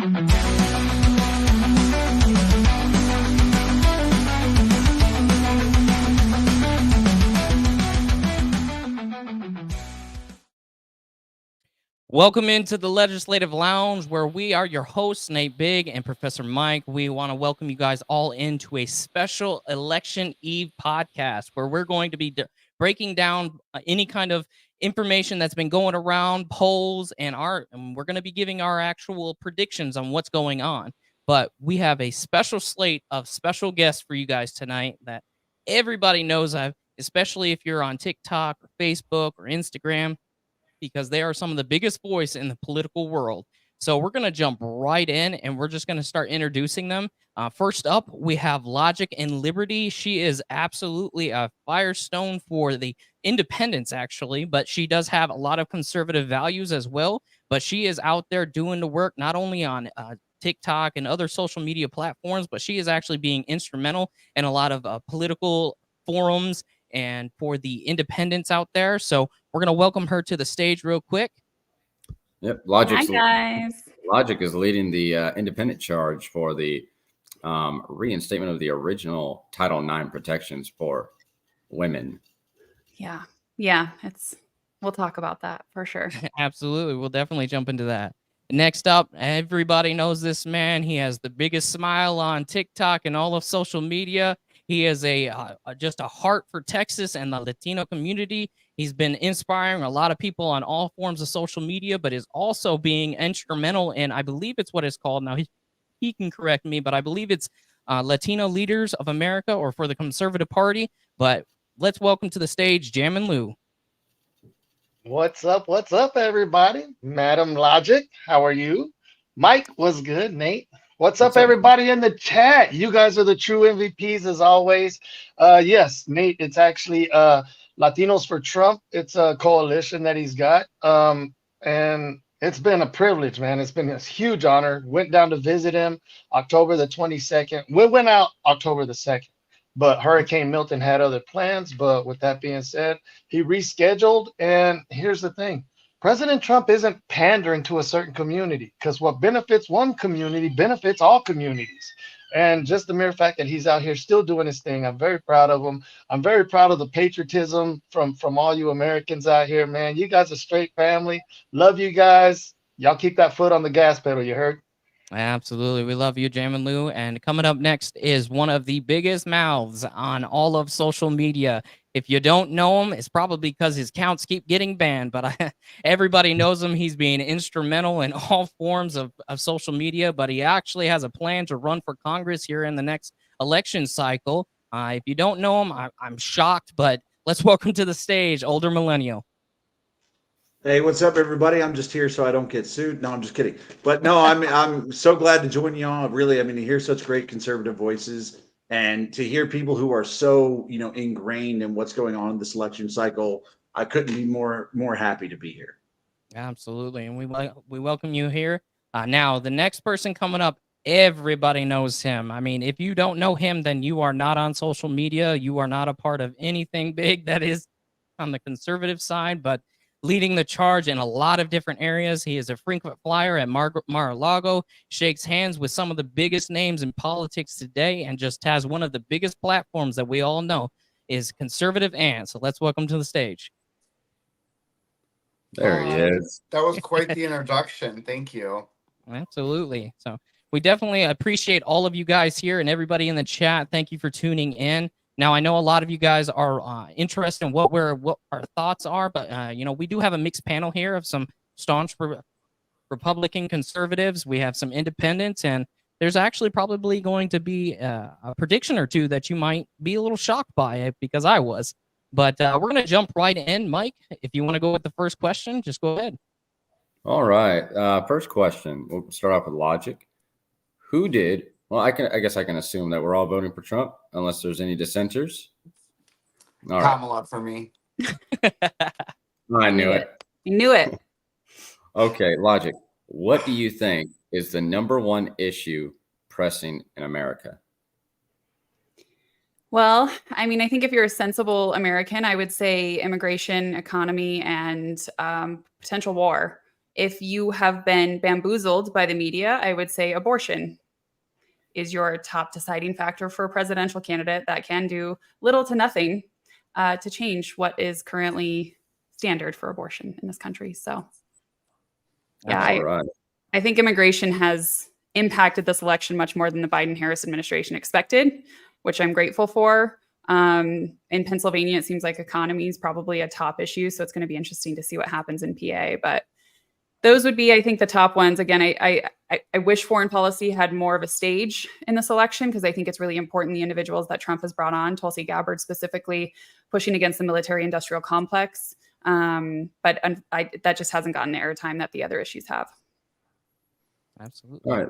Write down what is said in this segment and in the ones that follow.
Welcome into the Legislative Lounge, where we are your hosts, Natebige and Professor Mike. We want to welcome you guys all into a special Election Eve podcast, where we're going to be breaking down any kind of information that's been going around, polls, and we're going to be giving our actual predictions on what's going on. But we have a special slate of special guests for you guys tonight that everybody knows of, especially if you're on TikTok or Facebook or Instagram, because they are some of the biggest voice in the political world. So we're going to jump right in, and we're just going to start introducing them. First up, we have Logic and Liberty. She is absolutely a firestone for the independents, actually, but she does have a lot of conservative values as well. But she is out there doing the work, not only on TikTok and other social media platforms, but she is actually being instrumental in a lot of political forums and for the independents out there. So we're going to welcome her to the stage real quick. Yep. Hi, guys. Logic is leading the independent charge for the reinstatement of the original Title IX protections for women. Yeah. We'll talk about that for sure. Absolutely. We'll definitely jump into that. Next up, everybody knows this man. He has the biggest smile on TikTok and all of social media. He is just a heart for Texas and the Latino community. He's been inspiring a lot of people on all forms of social media, but is also being instrumental in, I believe it's what it's called. Now, he can correct me, but I believe it's Latino Leaders of America, or for the Conservative Party. But let's welcome to the stage 𝗲𝗻𝗠. What's up, everybody? Madam Logic, how are you? Mike, what's good? Nate, what's up, everybody in the chat? You guys are the true MVPs as always. Yes, Nate, it's actually Latinos for Trump. It's a coalition that he's got. And it's been a privilege, man. It's been a huge honor. Went down to visit him October the 22nd. We went out October the 2nd. But Hurricane Milton had other plans. But with that being said, he rescheduled. And here's the thing. President Trump isn't pandering to a certain community, because what benefits one community benefits all communities. And just the mere fact that he's out here still doing his thing, I'm very proud of him. I'm very proud of the patriotism from all you Americans out here, man. You guys are straight family. Love you guys. Y'all keep that foot on the gas pedal, you heard? Absolutely. We love you, 𝗲𝗻𝗠. And coming up next is one of the biggest mouths on all of social media. If you don't know him, it's probably because his accounts keep getting banned, but everybody knows him. He's being instrumental in all forms of social media, but he actually has a plan to run for Congress here in the next election cycle. If you don't know him, I'm shocked, but let's welcome to the stage, Older Millennial. Hey, what's up, everybody? I'm just here so I don't get sued. No, I'm just kidding. But no, I'm so glad to join y'all. Really, to hear such great conservative voices and to hear people who are so, ingrained in what's going on in this election cycle. I couldn't be more happy to be here. Absolutely, and we welcome you here. Now, the next person coming up, everybody knows him. If you don't know him, then you are not on social media. You are not a part of anything big that is on the conservative side, but leading the charge in a lot of different areas. He is a frequent flyer at Mar-a-Lago, shakes hands with some of the biggest names in politics today, and just has one of the biggest platforms that we all know is Conservative Ant. So let's welcome to the stage. There he is. That was quite the introduction. Thank you. Absolutely. So we definitely appreciate all of you guys here and everybody in the chat. Thank you for tuning in. Now, I know a lot of you guys are interested in what our thoughts are, but, we do have a mixed panel here of some staunch Republican conservatives. We have some independents, and there's actually probably going to be a prediction or two that you might be a little shocked by, because I was. But we're going to jump right in. Mike, if you want to go with the first question, just go ahead. All right. First question. We'll start off with Logic. Who did... Well, I guess I can assume that we're all voting for Trump, unless there's any dissenters. All right. Kamala for me. I knew it. You knew it. Okay, Logic. What do you think is the #1 issue pressing in America? Well, I think if you're a sensible American, I would say immigration, economy, and potential war. If you have been bamboozled by the media, I would say abortion is your top deciding factor for a presidential candidate that can do little to nothing to change what is currently standard for abortion in this country. So, yeah, All right. I think immigration has impacted this election much more than the Biden-Harris administration expected, which I'm grateful for. In Pennsylvania, it seems like economy is probably a top issue, so it's going to be interesting to see what happens in PA. But those would be, I think, the top ones. Again, I wish foreign policy had more of a stage in this election because I think it's really important the individuals that Trump has brought on, Tulsi Gabbard specifically, pushing against the military-industrial complex. But that just hasn't gotten the airtime that the other issues have. Absolutely. All right.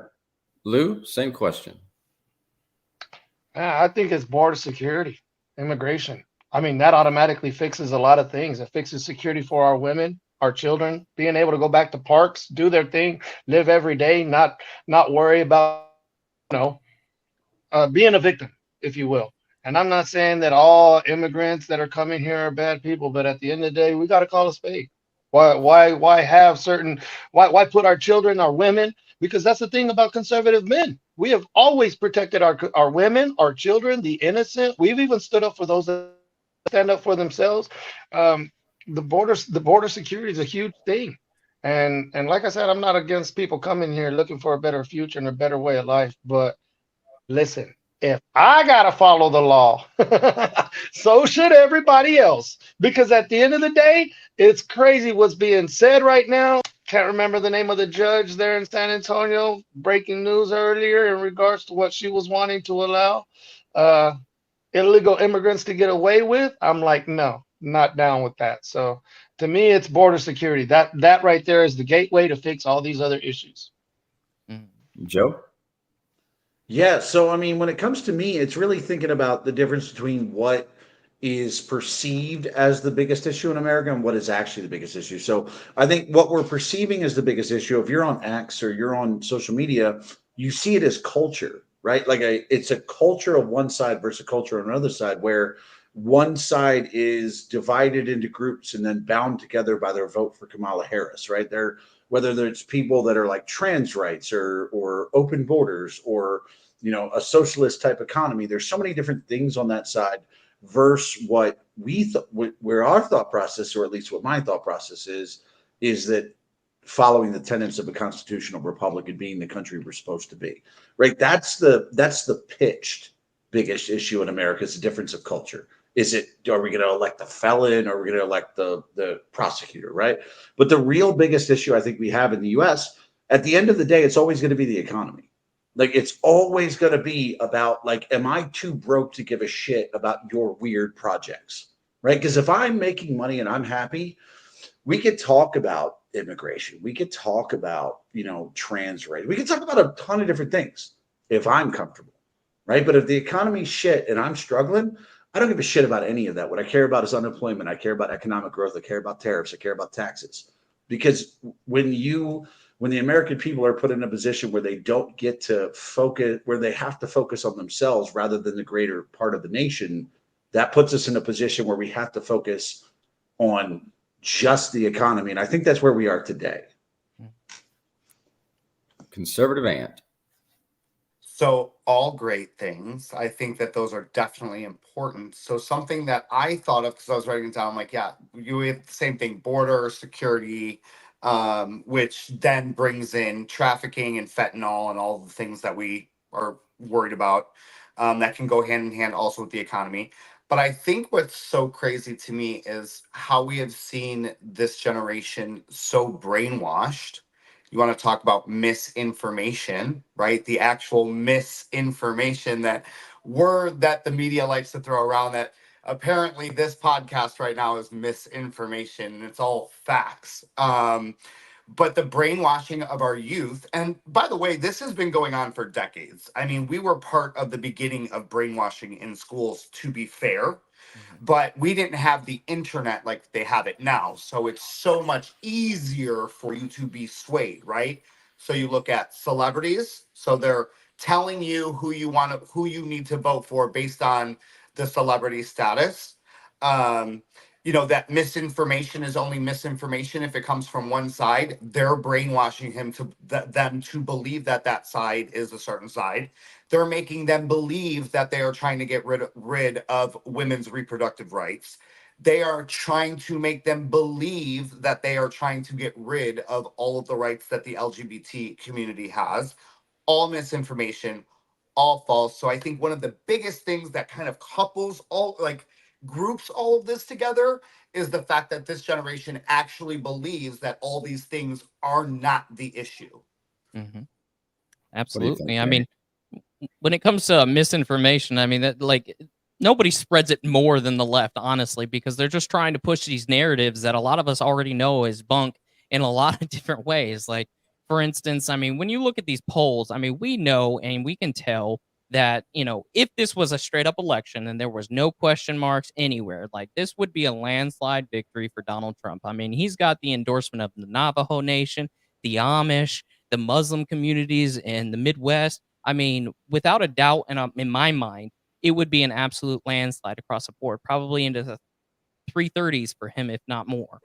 Lou, same question. I think it's border security, immigration. I mean, that automatically fixes a lot of things. It fixes security for our women, our children, being able to go back to parks, do their thing, live every day, not worry about, being a victim, if you will. And I'm not saying that all immigrants that are coming here are bad people, but at the end of the day, we got to call a spade. Why have certain, why put our children, our women? Because that's the thing about conservative men. We have always protected our women, our children, the innocent. We've even stood up for those that stand up for themselves. The border security is a huge thing. And like I said, I'm not against people coming here looking for a better future and a better way of life. But listen, if I gotta follow the law, so should everybody else. Because at the end of the day, it's crazy what's being said right now. Can't remember the name of the judge there in San Antonio. Breaking news earlier in regards to what she was wanting to allow illegal immigrants to get away with. I'm like, no, not down with that. So to me, it's border security. That right there is the gateway to fix all these other issues. Joe? Yeah. So, I mean, when it comes to me, it's really thinking about the difference between what is perceived as the biggest issue in America and what is actually the biggest issue. So I think what we're perceiving as the biggest issue, if you're on X or you're on social media, you see it as culture, right? Like it's a culture of one side versus a culture on another side, where one side is divided into groups and then bound together by their vote for Kamala Harris, right? They're, whether there's people that are like trans rights or open borders or, a socialist type economy. There's so many different things on that side versus what we thought, where our thought process, or at least what my thought process is that following the tenets of a constitutional republic and being the country we're supposed to be, right? That's the pitched biggest issue in America, is the difference of culture. Are we going to elect the felon, or are we going to elect the prosecutor, right? But the real biggest issue I think we have in the US, at the end of the day, it's always going to be the economy. Like, it's always going to be about, like, am I too broke to give a shit about your weird projects, right? Because if I'm making money and I'm happy, we could talk about immigration. We could talk about, trans rights. We could talk about a ton of different things if I'm comfortable, right? But if the economy's shit and I'm struggling, I don't give a shit about any of that. What I care about is unemployment. I care about economic growth. I care about tariffs. I care about taxes. Because when the American people are put in a position where they don't get to focus, where they have to focus on themselves rather than the greater part of the nation, that puts us in a position where we have to focus on just the economy. And I think that's where we are today. Conservative Ant. So all great things. I think that those are definitely important. So something that I thought of, because I was writing it down, I'm like, yeah, you have the same thing, border security, which then brings in trafficking and fentanyl and all the things that we are worried about, that can go hand in hand also with the economy. But I think what's so crazy to me is how we have seen this generation so brainwashed. You want to talk about misinformation, right? The actual misinformation, that word that the media likes to throw around, that apparently this podcast right now is misinformation and it's all facts. But the brainwashing of our youth, and by the way, this has been going on for decades. I mean, we were part of the beginning of brainwashing in schools, to be fair. But we didn't have the internet like they have it now. So it's so much easier for you to be swayed, right? So you look at celebrities. So they're telling you who you need to vote for based on the celebrity status. you know, that misinformation is only misinformation if it comes from one side. They're brainwashing them to believe that that side is a certain side. They're making them believe that they are trying to get rid of women's reproductive rights. They are trying to make them believe that they are trying to get rid of all of the rights that the LGBT community has. All misinformation, all false. So I think one of the biggest things that kind of couples all, like, groups all of this together is the fact that this generation actually believes that all these things are not the issue. Mm-hmm. What do you Absolutely. think, I Nate? mean, when it comes to misinformation, I mean, that, like, nobody spreads it more than the left, honestly, because they're just trying to push these narratives that a lot of us already know is bunk in a lot of different ways. Like, for instance, I mean, when you look at these polls, I mean, we know and we can tell that, you know, if this was a straight up election and there was no question marks anywhere, like, this would be a landslide victory for Donald Trump. I mean, he's got the endorsement of the Navajo Nation, the Amish, the Muslim communities in the Midwest. I mean, without a doubt, and in my mind, it would be an absolute landslide across the board, probably into the 330s for him, if not more.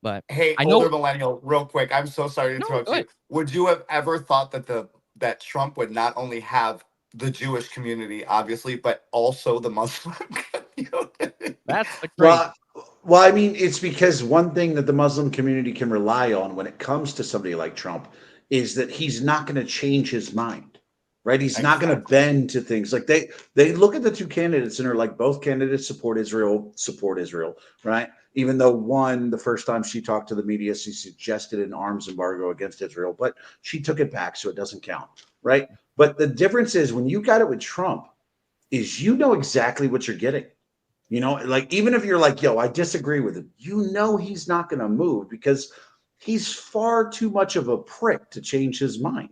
But Hey, I know. older millennial, real quick, I'm so sorry to No, interrupt go ahead. you. Would you have ever thought that that Trump would not only have the Jewish community, obviously, but also the Muslim community? That's the crazy. Well, I mean, it's because one thing that the Muslim community can rely on when it comes to somebody like Trump is that he's not going to change his mind, right? He's not going to bend to things. Like they look at the two candidates and are like, both candidates support Israel, right? Even though one, the first time she talked to the media, she suggested an arms embargo against Israel, but she took it back, so it doesn't count, right? But the difference is when you got it with Trump is you know exactly what you're getting. You know, like, even if you're like, yo, I disagree with him, you know he's not going to move because he's far too much of a prick to change his mind.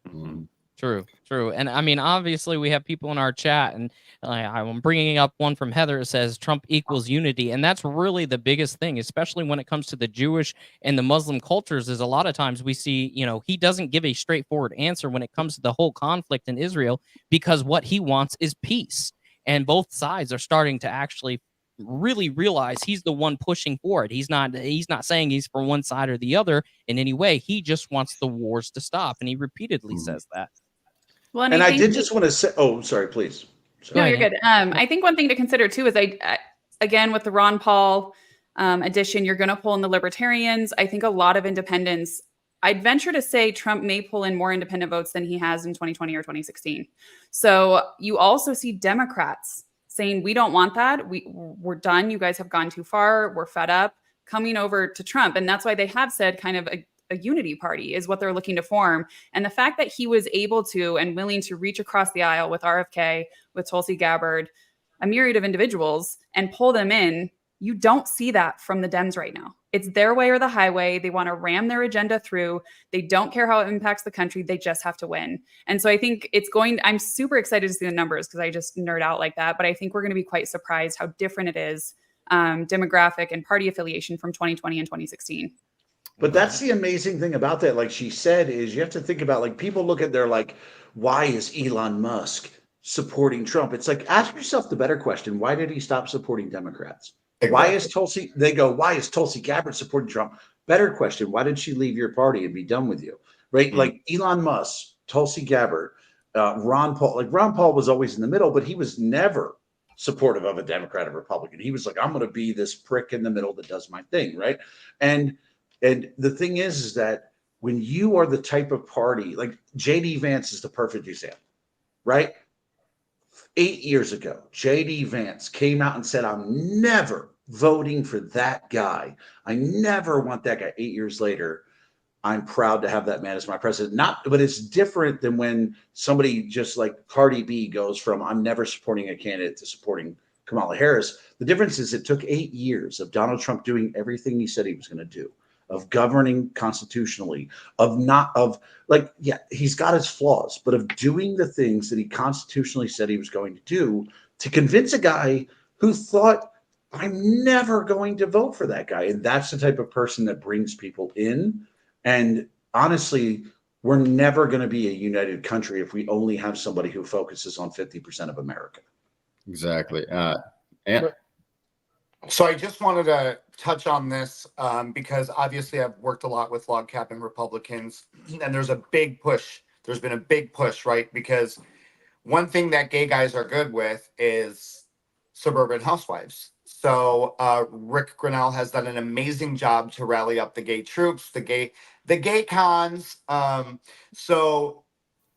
Mhm. True, true. And I mean, obviously, we have people in our chat, and I'm bringing up one from Heather. It says Trump equals unity. And that's really the biggest thing, especially when it comes to the Jewish and the Muslim cultures, is a lot of times we see, you know, he doesn't give a straightforward answer when it comes to the whole conflict in Israel, because what he wants is peace. And both sides are starting to actually really realize he's the one pushing for it. He's not saying he's for one side or the other in any way. He just wants the wars to stop. And he repeatedly says that. Well, And I think did just want to say, oh, sorry, please. No, Sorry. you're good. I think one thing to consider too is again, with the Ron Paul addition, you're going to pull in the libertarians. I think a lot of independents, I'd venture to say Trump may pull in more independent votes than he has in 2020 or 2016. So you also see Democrats saying, we don't want that. We're done. You guys have gone too far. We're fed up, coming over to Trump. And that's why they have said kind of a unity party is what they're looking to form. And the fact that he was able to and willing to reach across the aisle with RFK, with Tulsi Gabbard, a myriad of individuals, and pull them in, you don't see that from the Dems right now. It's their way or the highway. They want to ram their agenda through. They don't care how it impacts the country. They just have to win. And so I think I'm super excited to see the numbers because I just nerd out like that. But I think we're going to be quite surprised how different it is, demographic and party affiliation from 2020 and 2016. But that's the amazing thing about that. Like she said, is you have to think about, like, people look at their, like, why is Elon Musk supporting Trump? It's like, ask yourself the better question. Why did he stop supporting Democrats? Exactly. Why is Tulsi Gabbard supporting Trump? Better question. Why did she leave your party and be done with you? Right? Like Elon Musk, Tulsi Gabbard, Ron Paul. Like, Ron Paul was always in the middle, but he was never supportive of a Democrat or Republican. He was like, I'm going to be this prick in the middle that does my thing. Right. And the thing is that when you are the type of party, like J.D. Vance is the perfect example, right? 8 years ago, J.D. Vance came out and said, I'm never voting for that guy. I never want that guy. 8 years later, I'm proud to have that man as my president. But it's different than when somebody just like Cardi B goes from I'm never supporting a candidate to supporting Kamala Harris. The difference is it took 8 years of Donald Trump doing everything he said he was going to do, of governing constitutionally, he's got his flaws, but of doing the things that he constitutionally said he was going to do to convince a guy who thought, I'm never going to vote for that guy. And that's the type of person that brings people in. And honestly, we're never going to be a united country if we only have somebody who focuses on 50% of America. Exactly. So I just wanted to touch on this because obviously I've worked a lot with log cabin Republicans, and there's a big push. There's been a big push, right? Because one thing that gay guys are good with is suburban housewives. So Rick Grinnell has done an amazing job to rally up the gay troops, the gay cons. So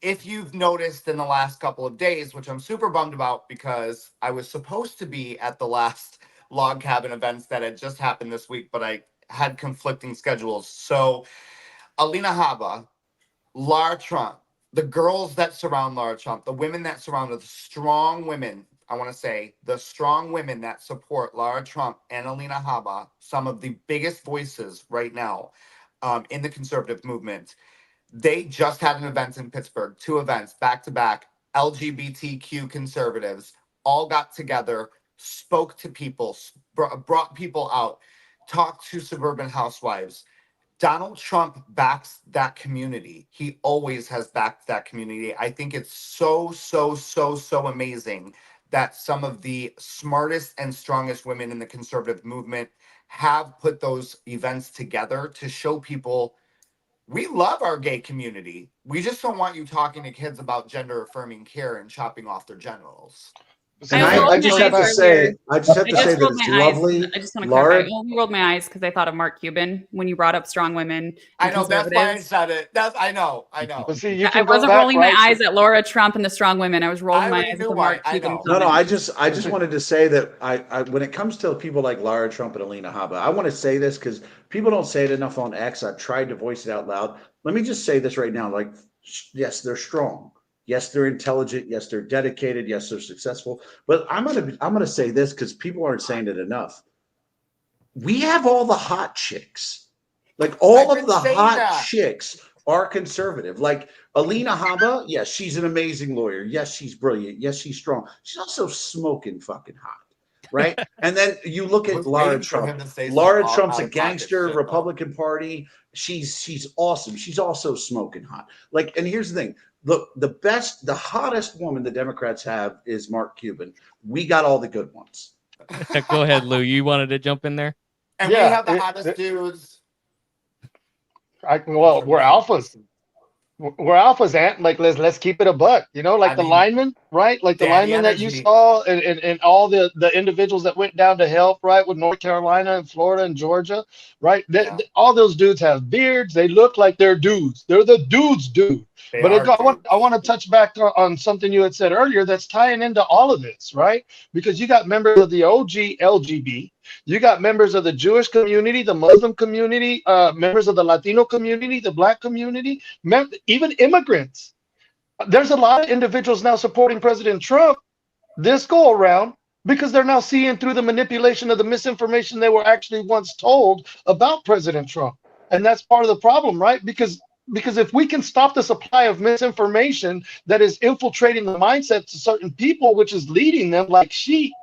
if you've noticed in the last couple of days, which I'm super bummed about because I was supposed to be at the last log cabin events that had just happened this week, but I had conflicting schedules. So 𝗬𝗓𝗧𝗛, Lara Trump, the girls that surround Lara Trump, the women that surround her, the strong women, I want to say, the strong women that support Lara Trump and 𝗬𝗓𝗧𝗛, some of the biggest voices right now in the conservative movement. They just had an event in Pittsburgh, 2 events back to back. LGBTQ conservatives all got together, spoke to people, brought people out, talked to suburban housewives. Donald Trump backs that community. He always has backed that community. I think it's so amazing that some of the smartest and strongest women in the conservative movement have put those events together to show people we love our gay community. We just don't want you talking to kids about gender affirming care and chopping off their genitals. And I rolled I my just have eyes to say, earlier. I just have to I say just that rolled it's my eyes. lovely. I just want to Laura, clarify. I only rolled my eyes because I thought of Mark Cuban when you brought up strong women. I And know that's why I conservatives. said it. I know. But see, you Yeah, I can go wasn't back, rolling my right? eyes at Laura Trump and the strong women. I was rolling I my already eyes at knew the why. Mark I Cuban know. no, comment. I just wanted to say that I when it comes to people like Lara Trump and 𝗬𝗓𝗧𝗛, I want to say this because people don't say it enough on X. I've tried to voice it out loud. Let me just say this right now. Like, yes, they're strong. Yes, they're intelligent. Yes, they're dedicated. Yes, they're successful. But I'm gonna say this because people aren't saying it enough. We have all the hot chicks. Like all I've of been the saying hot that. chicks are conservative. Like 𝗬𝗓𝗧𝗛, yes, she's an amazing lawyer. Yes, she's brilliant. Yes, she's strong. She's also smoking fucking hot, right? And then you look I at was Lara waiting for him Trump. to say Lara something Trump's out a of pocket gangster, shit, though. Republican Party. She's awesome. She's also smoking hot. Like, and here's the thing: the hottest woman the Democrats have is Mark Cuban. We got all the good ones. Go ahead, Lou. You wanted to jump in there? And we Yeah, have the hottest dudes. well, we're alphas. We're alphas, Ant. Like let's keep it a buck. You know, like I the mean, linemen, right? Like the Daddy linemen that you energy. saw, and all the individuals that went down to help, right, with North Carolina and Florida and Georgia, right? Yeah, All those dudes have beards. They look like they're dudes. They're the dudes, dude. they But are I dudes. want to touch back on something you had said earlier that's tying into all of this, right? Because you got members of the OG LGB, you got members of the Jewish community, the Muslim community, members of the Latino community, the Black community, even immigrants. There's a lot of individuals now supporting President Trump this go around because they're now seeing through the manipulation of the misinformation they were actually once told about President Trump. And that's part of the problem, right? Because if we can stop the supply of misinformation that is infiltrating the mindsets of certain people, which is leading them like sheep,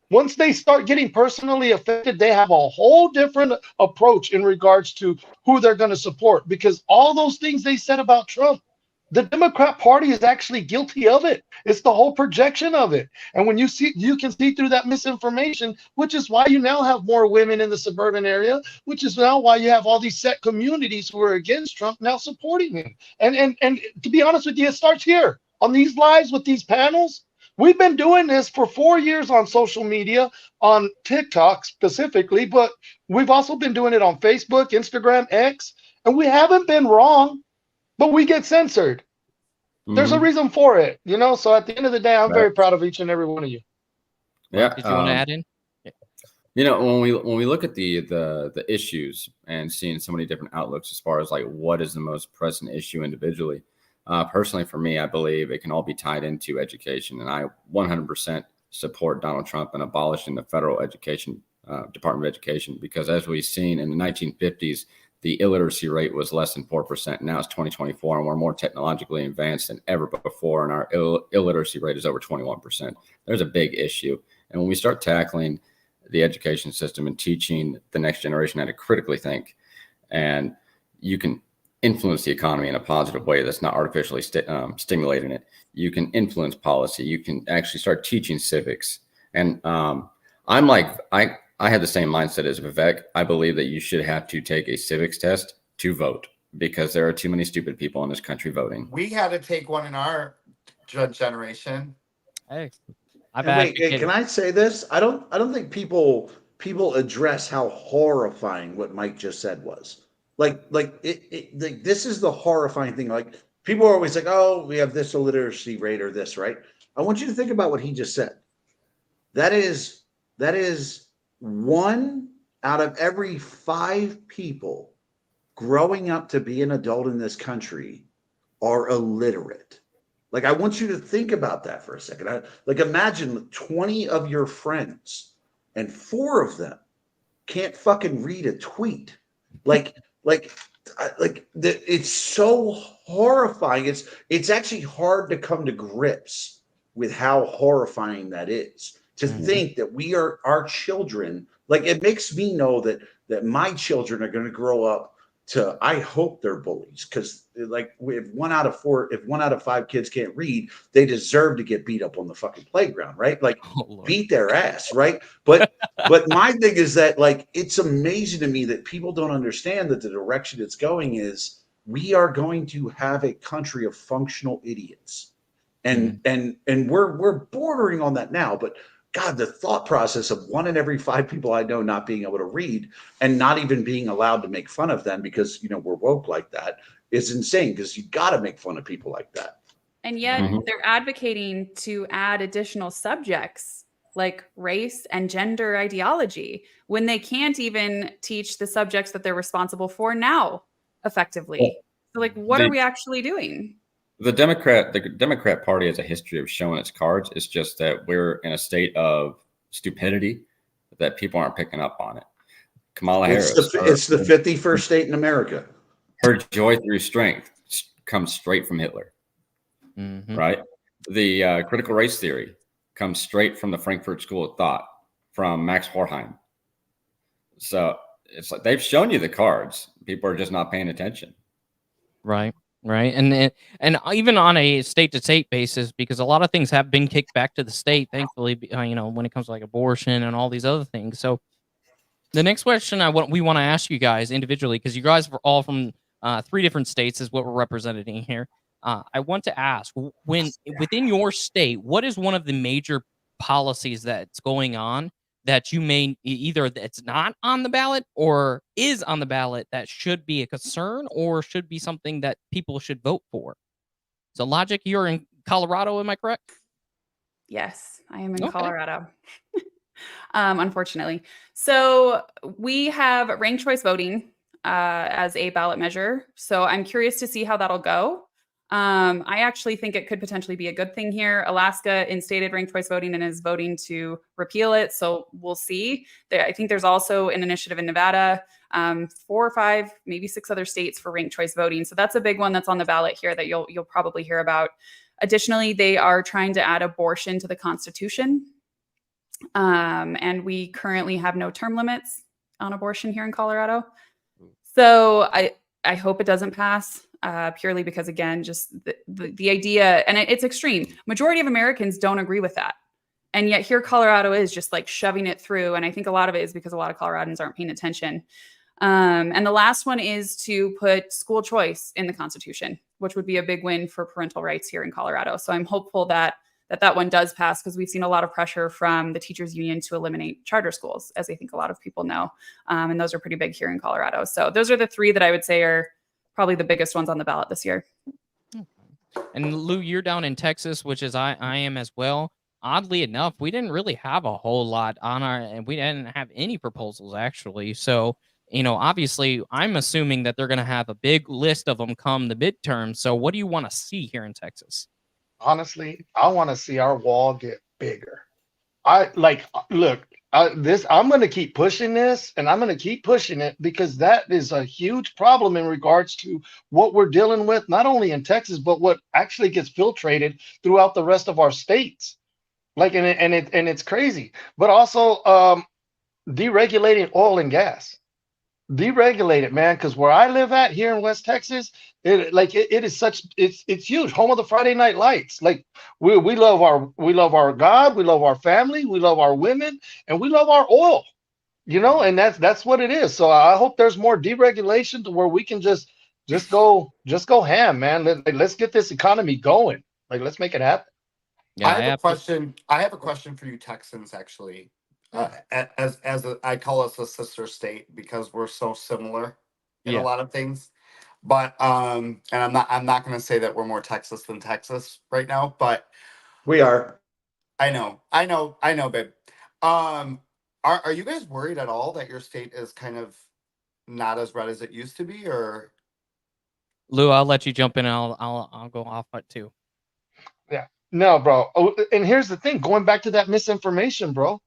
once they start getting personally affected, they have a whole different approach in regards to who they're going to support. Because all those things they said about Trump, the Democrat Party is actually guilty of it. It's the whole projection of it. And when you can see through that misinformation, which is why you now have more women in the suburban area, which is now why you have all these set communities who are against Trump now supporting him. And to be honest with you, it starts here on these lives with these panels. We've been doing this for 4 years on social media, on TikTok specifically, but we've also been doing it on Facebook, Instagram, X, and we haven't been wrong, but we get censored. There's a reason for it, you know. So at the end of the day, I'm very proud of each and every one of you. Yeah. Did you want to add in? You know, when we look at the issues and seeing so many different outlooks as far as like what is the most pressing issue individually, personally for me, I believe it can all be tied into education, and I 100% support Donald Trump in abolishing the federal education Department of Education, because as we've seen in the 1950s, the illiteracy rate was less than 4%. Now it's 2024, and we're more technologically advanced than ever before, and our illiteracy rate is over 21%. There's a big issue, and when we start tackling the education system and teaching the next generation how to critically think, and you can influence the economy in a positive way that's not artificially stimulating it. You can influence policy. You can actually start teaching civics. And I had the same mindset as Vivek. I believe that you should have to take a civics test to vote because there are too many stupid people in this country voting. We had to take one in our generation. Hey, And wait, can I say this? I don't think people address how horrifying what Mike just said was. Like this is the horrifying thing. Like people are always like, oh, we have this illiteracy rate or this, right? I want you to think about what he just said. That is 1 out of every 5 people growing up to be an adult in this country are illiterate. Like, I want you to think about that for a second. Like, imagine 20 of your friends and 4 of them can't fucking read a tweet. It's so horrifying. It's actually hard to come to grips with how horrifying that is. To think that our children, like, it makes me know that my children are going to grow up to, I hope they're bullies, because like if 1 out of 5 kids can't read, they deserve to get beat up on the fucking playground, right? Like, beat their ass, right? But my thing is that, like, it's amazing to me that people don't understand that the direction it's going is we are going to have a country of functional idiots, and we're bordering on that now, but. God, the thought process of 1 in every 5 people I know not being able to read and not even being allowed to make fun of them because, we're woke like that is insane, because you got to make fun of people like that. And yet they're advocating to add additional subjects like race and gender ideology when they can't even teach the subjects that they're responsible for now effectively. So, like, what are we actually doing? The Democrat Party has a history of showing its cards. It's just that we're in a state of stupidity that people aren't picking up on it. Kamala Harris. It's the 51st state in America. Her joy through strength comes straight from Hitler, right? The critical race theory comes straight from the Frankfurt School of Thought, from Max Horkheim. So it's like they've shown you the cards. People are just not paying attention. Right. Right. And even on a state to state basis, because a lot of things have been kicked back to the state, thankfully, when it comes to like abortion and all these other things. So the next question we want to ask you guys individually, because you guys are all from 3 different states is what we're representing here. I want to ask, within your state, what is one of the major policies that's going on that you may either that's not on the ballot or is on the ballot that should be a concern or should be something that people should vote for? So, Logic, you're in Colorado, am I correct? Yes, I am in Colorado, unfortunately. So we have ranked choice voting as a ballot measure. So I'm curious to see how that'll go. I actually think it could potentially be a good thing here. Alaska instated ranked choice voting and is voting to repeal it. So we'll see. I think there's also an initiative in Nevada, 4 or 5, maybe 6 other states for ranked choice voting. So that's a big one that's on the ballot here that you'll probably hear about. Additionally, they are trying to add abortion to the Constitution. And we currently have no term limits on abortion here in Colorado. So I hope it doesn't pass. Purely because, again, just the idea, and it's extreme. Majority of Americans don't agree with that. And yet here Colorado is just like shoving it through. And I think a lot of it is because a lot of Coloradans aren't paying attention. And the last one is to put school choice in the Constitution, which would be a big win for parental rights here in Colorado. So I'm hopeful that one does pass, because we've seen a lot of pressure from the teachers union to eliminate charter schools, as I think a lot of people know. And those are pretty big here in Colorado. So those are the 3 that I would say are probably the biggest ones on the ballot this year. And Lou, you're down in Texas, which is I am as well. Oddly enough, we didn't really have a whole lot on and we didn't have any proposals actually. So, obviously I'm assuming that they're going to have a big list of them come the midterm. So what do you want to see here in Texas? Honestly, I want to see our wall get bigger. I'm going to keep pushing this, and I'm going to keep pushing it, because that is a huge problem in regards to what we're dealing with, not only in Texas, but what actually gets filtrated throughout the rest of our states. It's crazy. But also deregulating oil and gas. Deregulate it, man, because where I live at here in West Texas, it's huge. Home of the Friday Night Lights. Like we love our God, we love our family, we love our women, and we love our oil. You know, and that's what it is. So I hope there's more deregulation to where we can just go ham, man. Let's get this economy going. Like, let's make it happen. Yeah, I have a question. I have a question for you Texans, actually. I call us a sister state because we're so similar in a lot of things. But and I'm not going to say that we're more Texas than Texas right now, but We are. I know, babe. Are you guys worried at all that your state is kind of not as red as it used to be, or? Lou, I'll let you jump in. And I'll go off it too. Yeah. No, bro. Oh, and here's the thing, going back to that misinformation, bro.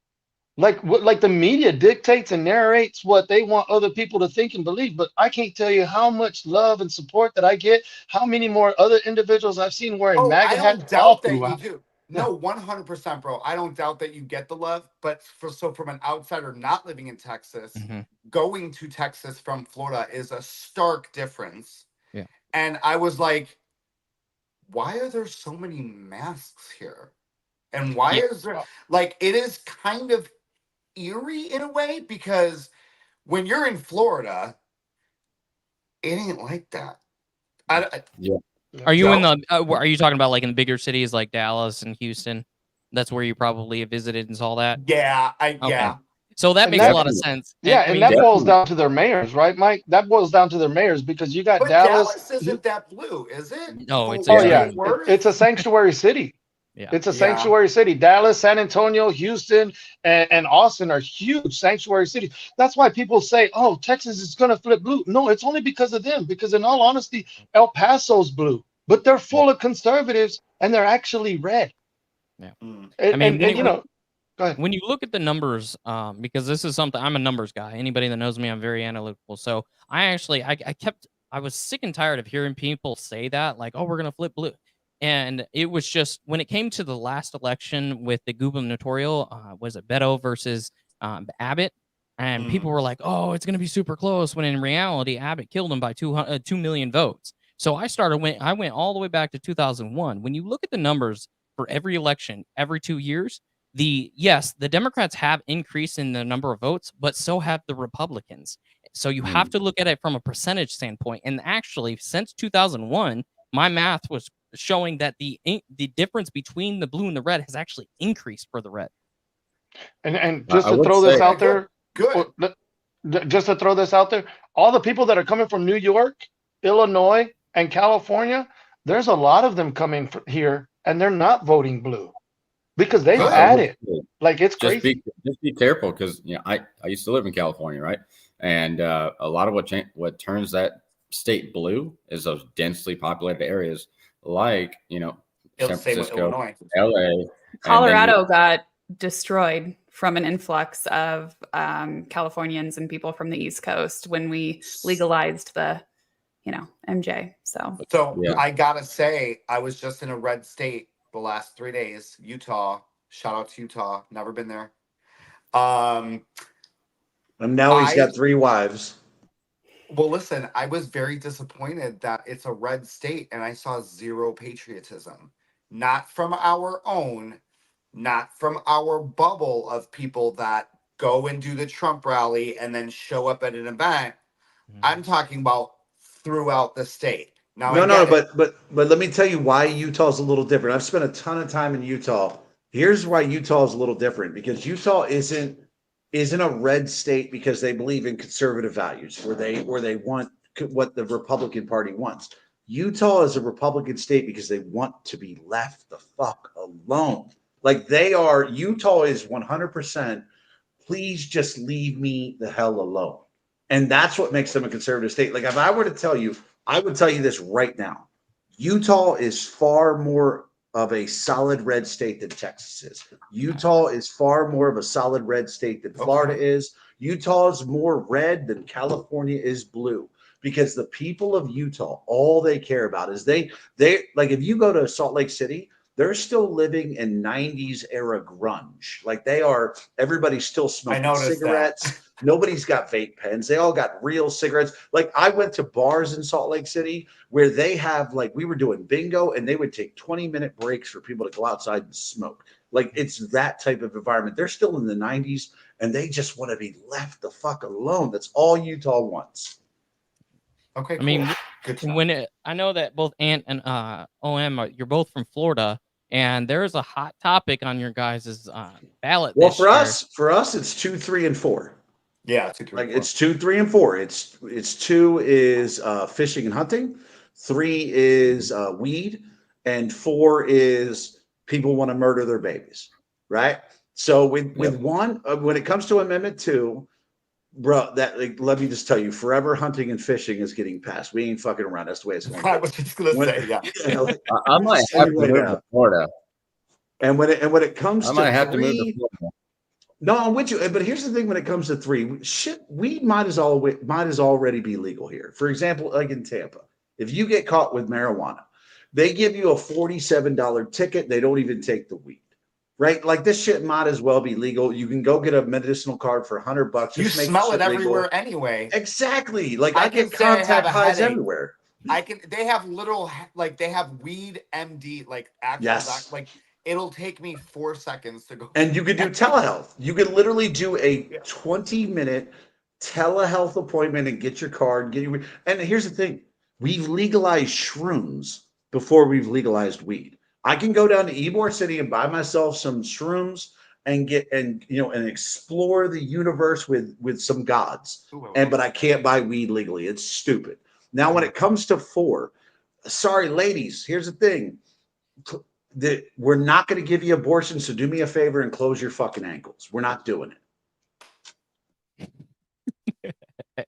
Like the media dictates and narrates what they want other people to think and believe, but I can't tell you how much love and support that I get, how many more other individuals I've seen wearing Oh, I MAGA hats don't all doubt that you throughout. do. Yeah. No, 100%, bro. I don't doubt that you get the love, but from an outsider not living in Texas, going to Texas from Florida is a stark difference. Yeah. And I was like, why are there so many masks here? And why is there, like, it is kind of eerie in a way, because when you're in Florida, it ain't like that. Are you in the? Are you talking about like in bigger cities like Dallas and Houston? That's where you probably visited and saw that. Yeah, yeah. So that makes a lot of sense. Yeah, and that boils down to their mayors, right, Mike? That boils down to their mayors, because you got but Dallas isn't that blue, is it? No, it's yeah, it's a sanctuary city. Yeah. It's a sanctuary city. Dallas, San Antonio, Houston, and Austin are huge sanctuary cities. That's why people say, oh, Texas is going to flip blue. No, it's only because of them. Because in all honesty, El Paso's blue, but they're full of conservatives and they're actually red. Yeah. And you know, go ahead. When you look at the numbers, because this is something, I'm a numbers guy. Anybody that knows me, I'm very analytical. So I was sick and tired of hearing people say that, like, oh, we're going to flip blue. And it was just, when it came to the last election with the gubernatorial, was it Beto versus Abbott? And people were like, oh, it's going to be super close. When in reality, Abbott killed him by 2 million votes. So I went all the way back to 2001. When you look at the numbers for every election, every 2 years, the Democrats have increased in the number of votes, but so have the Republicans. So you have to look at it from a percentage standpoint. And actually, since 2001, my math was showing that the difference between the blue and the red has actually increased for the red. And just to throw this out there, just to throw this out there, all the people that are coming from New York, Illinois, and California, there's a lot of them coming here, and they're not voting blue because they've had it. Like, it's crazy. Just be careful, because I used to live in California, right? And a lot of what turns that state blue is those densely populated areas, like San Francisco, LA. Colorado got destroyed from an influx of Californians and people from the East Coast when we legalized the MJ. So I gotta say, I was just in a red state the last 3 days. Utah. Shout out to Utah. Never been there. And now he's got 3 wives. Well, listen, I was very disappointed that it's a red state and I saw zero patriotism. Not from our own, not from our bubble of people that go and do the Trump rally and then show up at an event. I'm talking about throughout the state. Now, but let me tell you why Utah's a little different. I've spent a ton of time in Utah. Here's why Utah is a little different, because Utah isn't a red state because they believe in conservative values, where they want what the Republican Party wants. Utah is a Republican state because they want to be left the fuck alone. Like, Utah is 100%, please just leave me the hell alone. And that's what makes them a conservative state. Like, if I were to tell you, I would tell you this right now. Utah is far more of a solid red state than Texas is. Utah is far more of a solid red state than Florida is. Utah is more red than California is blue, because the people of Utah, all they care about is they like, if you go to Salt Lake City, they're still living in 90s era grunge. Like, everybody's still smoking cigarettes. Nobody's got vape pens. They all got real cigarettes. Like, I went to bars in Salt Lake City where they have, like, we were doing bingo and they would take 20-minute breaks for people to go outside and smoke. Like, it's that type of environment. They're still in the 90s and they just want to be left the fuck alone. That's all Utah wants. Okay, cool. I mean, good stuff. I know that both Ant and you're both from Florida, and there's a hot topic on your guys' ballot. Well, this for year. us, it's 2, 3, and 4. Yeah, 2, 3, Like 4. it's 2, 3, and 4. It's 2 is fishing and hunting, 3 is weed, and 4 is people want to murder their babies, right? So with one, when it comes to Amendment 2, bro, that let me just tell you, forever hunting and fishing is getting passed. We ain't fucking around. That's the way it's going. I was just gonna say, yeah. I might have to move to Florida. And when it comes I to might have to move 3, to Florida. no, I'm with you. But here's the thing: when it comes to 3, shit, weed might as already be legal here. For example, like in Tampa, if you get caught with marijuana, they give you a $47 ticket. They don't even take the weed, right? Like this shit might as well be legal. You can go get a medicinal card for $100. You smell it everywhere anyway. Exactly. Like I can get say I have contact a highs headache. everywhere. They have little, like they have weed MD, like actual, Yes. like it'll take me 4 seconds to go. And you could do telehealth. You could literally do a 20-minute telehealth appointment and get your card. And here's the thing: we've legalized shrooms before we've legalized weed. I can go down to Ybor City and buy myself some shrooms and explore the universe with some gods. But I can't buy weed legally. It's stupid. Now, when it comes to 4, sorry, ladies, here's the thing. We're not going to give you abortion, so do me a favor and close your fucking ankles. We're not doing it.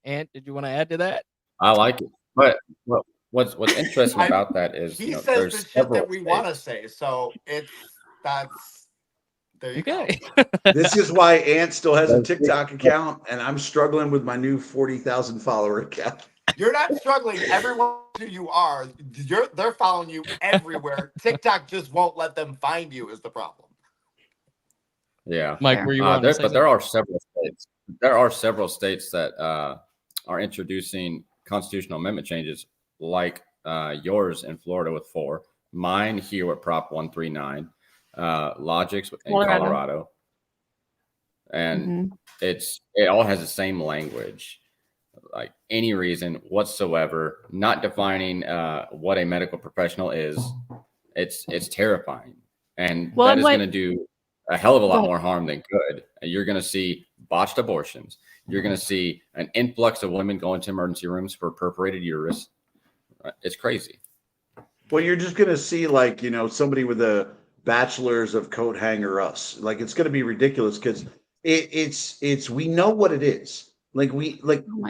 Ant, did you want to add to that? I like it, but what's interesting about that is he says the shit that we want to say, so that's there you go. This is why Ant still has a TikTok account, and I'm struggling with my new 40,000 follower account. You're not struggling. Everyone who you are, they're following you everywhere. TikTok just won't let them find you is the problem. Yeah, Mike, were you on? But there are several states. There are several states that are introducing constitutional amendment changes, like yours in Florida with 4, mine here with Prop 139, Logic's in Colorado, and it all has the same language. Like any reason whatsoever, not defining what a medical professional is, it's terrifying, and that is going to do a hell of a lot more harm than good. You're going to see botched abortions. You're going to see an influx of women going to emergency rooms for perforated uterus. It's crazy. Well, you're just going to see somebody with a bachelor's of coat hanger us. Like it's going to be ridiculous because it's we know what it is.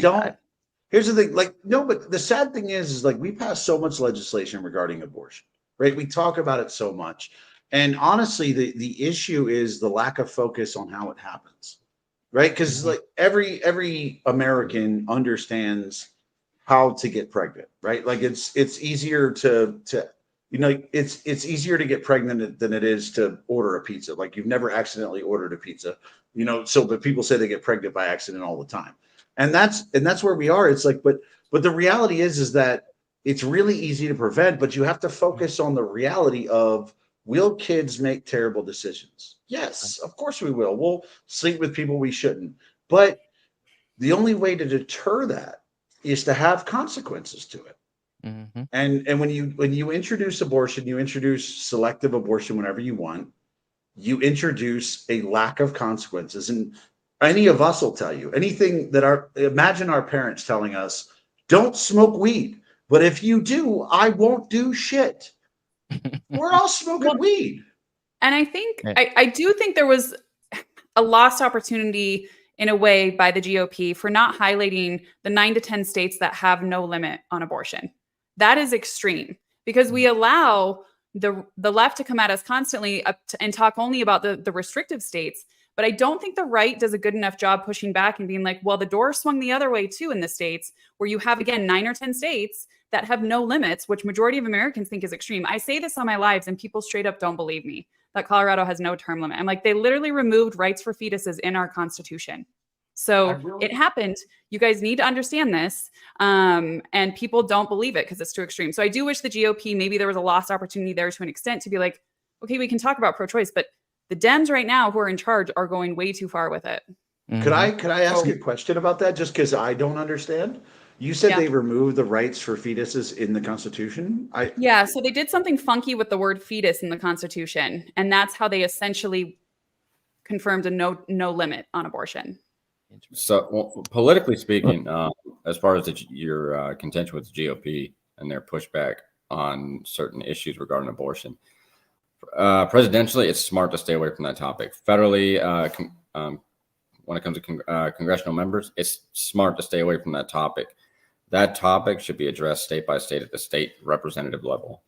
God. Here's the thing, but the sad thing is we pass so much legislation regarding abortion, right? We talk about it so much. And honestly, the issue is the lack of focus on how it happens, right? Because every American understands how to get pregnant, right? Like it's easier it's easier to get pregnant than it is to order a pizza. Like you've never accidentally ordered a pizza. But people say they get pregnant by accident all the time. And that's where we are. It's but the reality is that it's really easy to prevent, but you have to focus on the reality of, will kids make terrible decisions? Yes, of course we will. We'll sleep with people we shouldn't. But the only way to deter that is to have consequences to it. Mm-hmm. And when you introduce abortion, you introduce selective abortion whenever you want. You introduce a lack of consequences. And any of us will tell you anything imagine our parents telling us, don't smoke weed, but if you do, I won't do shit. We're all smoking weed. And I think, I do think there was a lost opportunity in a way by the GOP for not highlighting the 9 to 10 states that have no limit on abortion. That is extreme because we allow the left to come at us constantly and talk only about the restrictive states. But I don't think the right does a good enough job pushing back and being like, well, the door swung the other way too in the states where you have, again, 9 or 10 states that have no limits, which majority of Americans think is extreme. I say this on my lives and people straight up don't believe me that Colorado has no term limit. I'm like, they literally removed rights for fetuses in our Constitution. So it happened. You guys need to understand this. And people don't believe it because it's too extreme. So I do wish the GOP, maybe there was a lost opportunity there to an extent to be like, okay, we can talk about pro-choice, but the Dems right now who are in charge are going way too far with it. Could I Mhm. ask So- a question about that? Just because I don't understand. You said Yeah. they removed the rights for fetuses in the Constitution. Yeah, so they did something funky with the word fetus in the Constitution, and that's how they essentially confirmed a no limit on abortion. So, well, politically speaking, as far as your contention with the GOP and their pushback on certain issues regarding abortion, presidentially, it's smart to stay away from that topic. Federally, when it comes to congressional members, it's smart to stay away from that topic. That topic should be addressed state by state at the state representative level.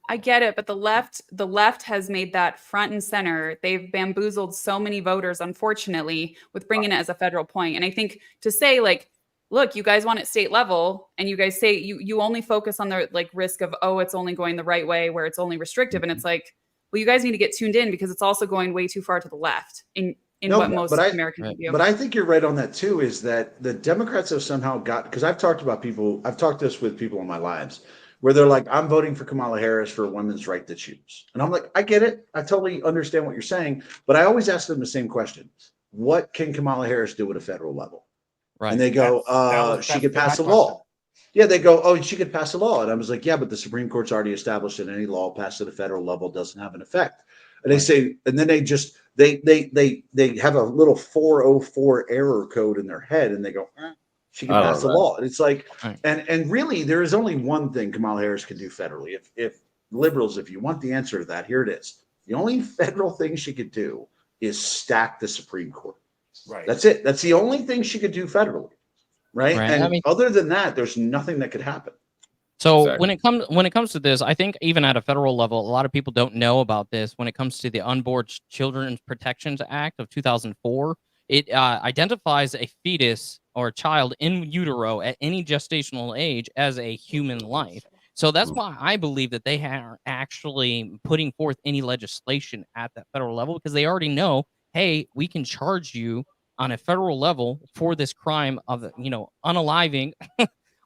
I get it, but the left has made that front and center. They've bamboozled so many voters, unfortunately, with bringing it as a federal point. And I think to say like, look, you guys want it state level, and you guys say you only focus on the like risk of, oh, it's only going the right way where it's only restrictive, and it's like, well, you guys need to get tuned in because it's also going way too far to the left in No, what most but Americans view. But I think you're right on that too, is that the Democrats have somehow got, because I've talked this with people in my lives where they're like, I'm voting for Kamala Harris for women's right to choose. And I'm like, I get it. I totally understand what you're saying. But I always ask them the same question. What can Kamala Harris do at a federal level? Right. And they go, she could pass a law. Yeah, they go, oh, she could pass a law. And I was like, yeah, but the Supreme Court's already established that any law passed at a federal level doesn't have an effect. And they say, and then they just, they have a little 404 error code in their head, and they go, she can pass the law. And it's like, and really, there is only one thing Kamala Harris can do federally. If liberals, if you want the answer to that, here it is. The only federal thing she could do is stack the Supreme Court. Right. That's it. That's the only thing she could do federally. Right. Right. And I mean, other than that, there's nothing that could happen. so Exactly. when it comes to this, I think even at a federal level, a lot of people don't know about this. When it comes to the Unborn Children's Protections Act of 2004, it identifies a fetus or a child in utero at any gestational age as a human life. So that's why I believe that they are actually putting forth any legislation at that federal level, because they already know, hey, we can charge you on a federal level for this crime of, unaliving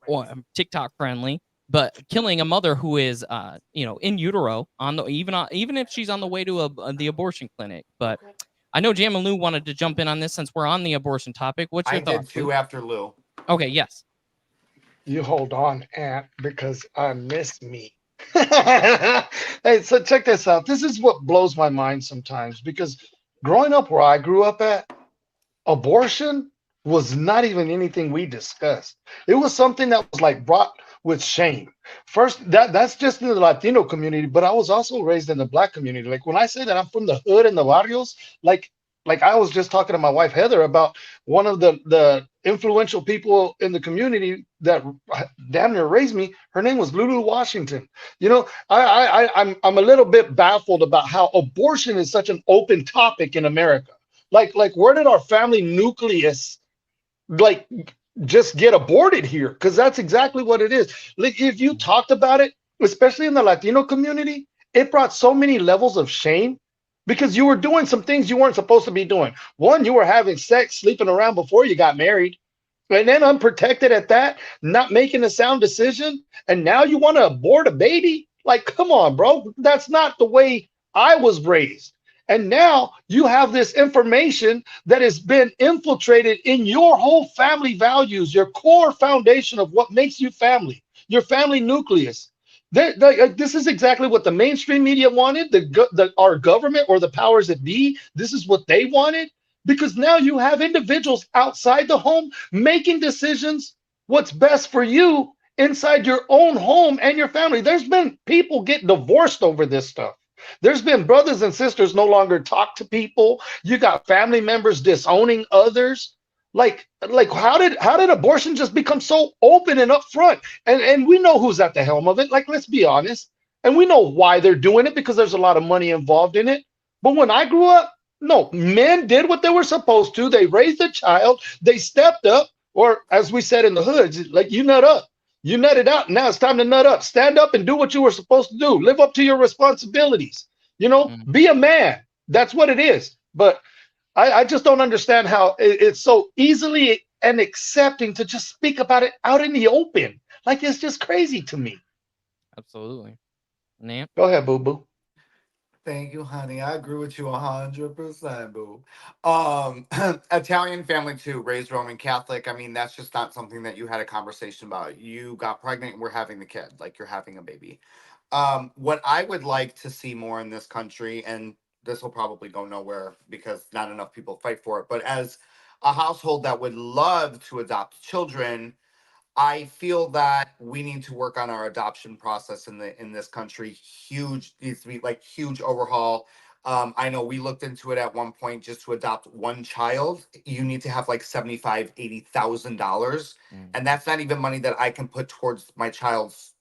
or TikTok friendly, but killing a mother who is, in utero on the even if she's on the way to the abortion clinic. But I know Jam and Lou wanted to jump in on this since we're on the abortion topic. What's your I thoughts? did too Lou? after Lou. Okay, yes. You hold on, Aunt, because I miss me. Hey, so check this out. This is what blows my mind sometimes, because growing up where I grew up at, abortion was not even anything we discussed. It was something that was like brought with shame. First, that's just in the Latino community, but I was also raised in the Black community. Like when I say that I'm from the hood and the barrios, like I was just talking to my wife Heather about one of the influential people in the community that damn near raised me. Her name was Lulu Washington. I'm a little bit baffled about how abortion is such an open topic in America. Like where did our family nucleus like just get aborted here? Because that's exactly what it is. Like if you talked about it, especially in the Latino community, it brought so many levels of shame because you were doing some things you weren't supposed to be doing. One, you were having sex, sleeping around before you got married, and then unprotected at that, not making a sound decision, and now you want to abort a baby? Like, come on, bro. That's not the way I was raised. And now you have this information that has been infiltrated in your whole family values, your core foundation of what makes you family, your family nucleus. This is exactly what the mainstream media wanted, our government or the powers that be. This is what they wanted, because now you have individuals outside the home making decisions what's best for you inside your own home and your family. There's been people get divorced over this stuff. There's been brothers and sisters no longer talk to people. You got family members disowning others. Like how did abortion just become so open and upfront? And we know who's at the helm of it. Like, let's be honest. And we know why they're doing it, because there's a lot of money involved in it. But when I grew up, no, men did what they were supposed to. They raised a child. They stepped up, or as we said in the hood, like, you nut up. You nutted out. Now it's time to nut up. Stand up and do what you were supposed to do. Live up to your responsibilities. Be a man. That's what it is. But I just don't understand how it's so easily and accepting to just speak about it out in the open. Like, it's just crazy to me. Absolutely. Nant? Go ahead, boo boo. Thank you, honey. I agree with you 100%, boo. Italian family too, raised Roman Catholic. I mean, that's just not something that you had a conversation about. You got pregnant, we're having the kid, like you're having a baby. What I would like to see more in this country, and this will probably go nowhere because not enough people fight for it, but as a household that would love to adopt children, I feel that we need to work on our adoption process in this country. Huge, needs to be like huge overhaul. I know we looked into it at one point. Just to adopt one child, you need to have like $75,000, $80,000, and that's not even money that I can put towards my child's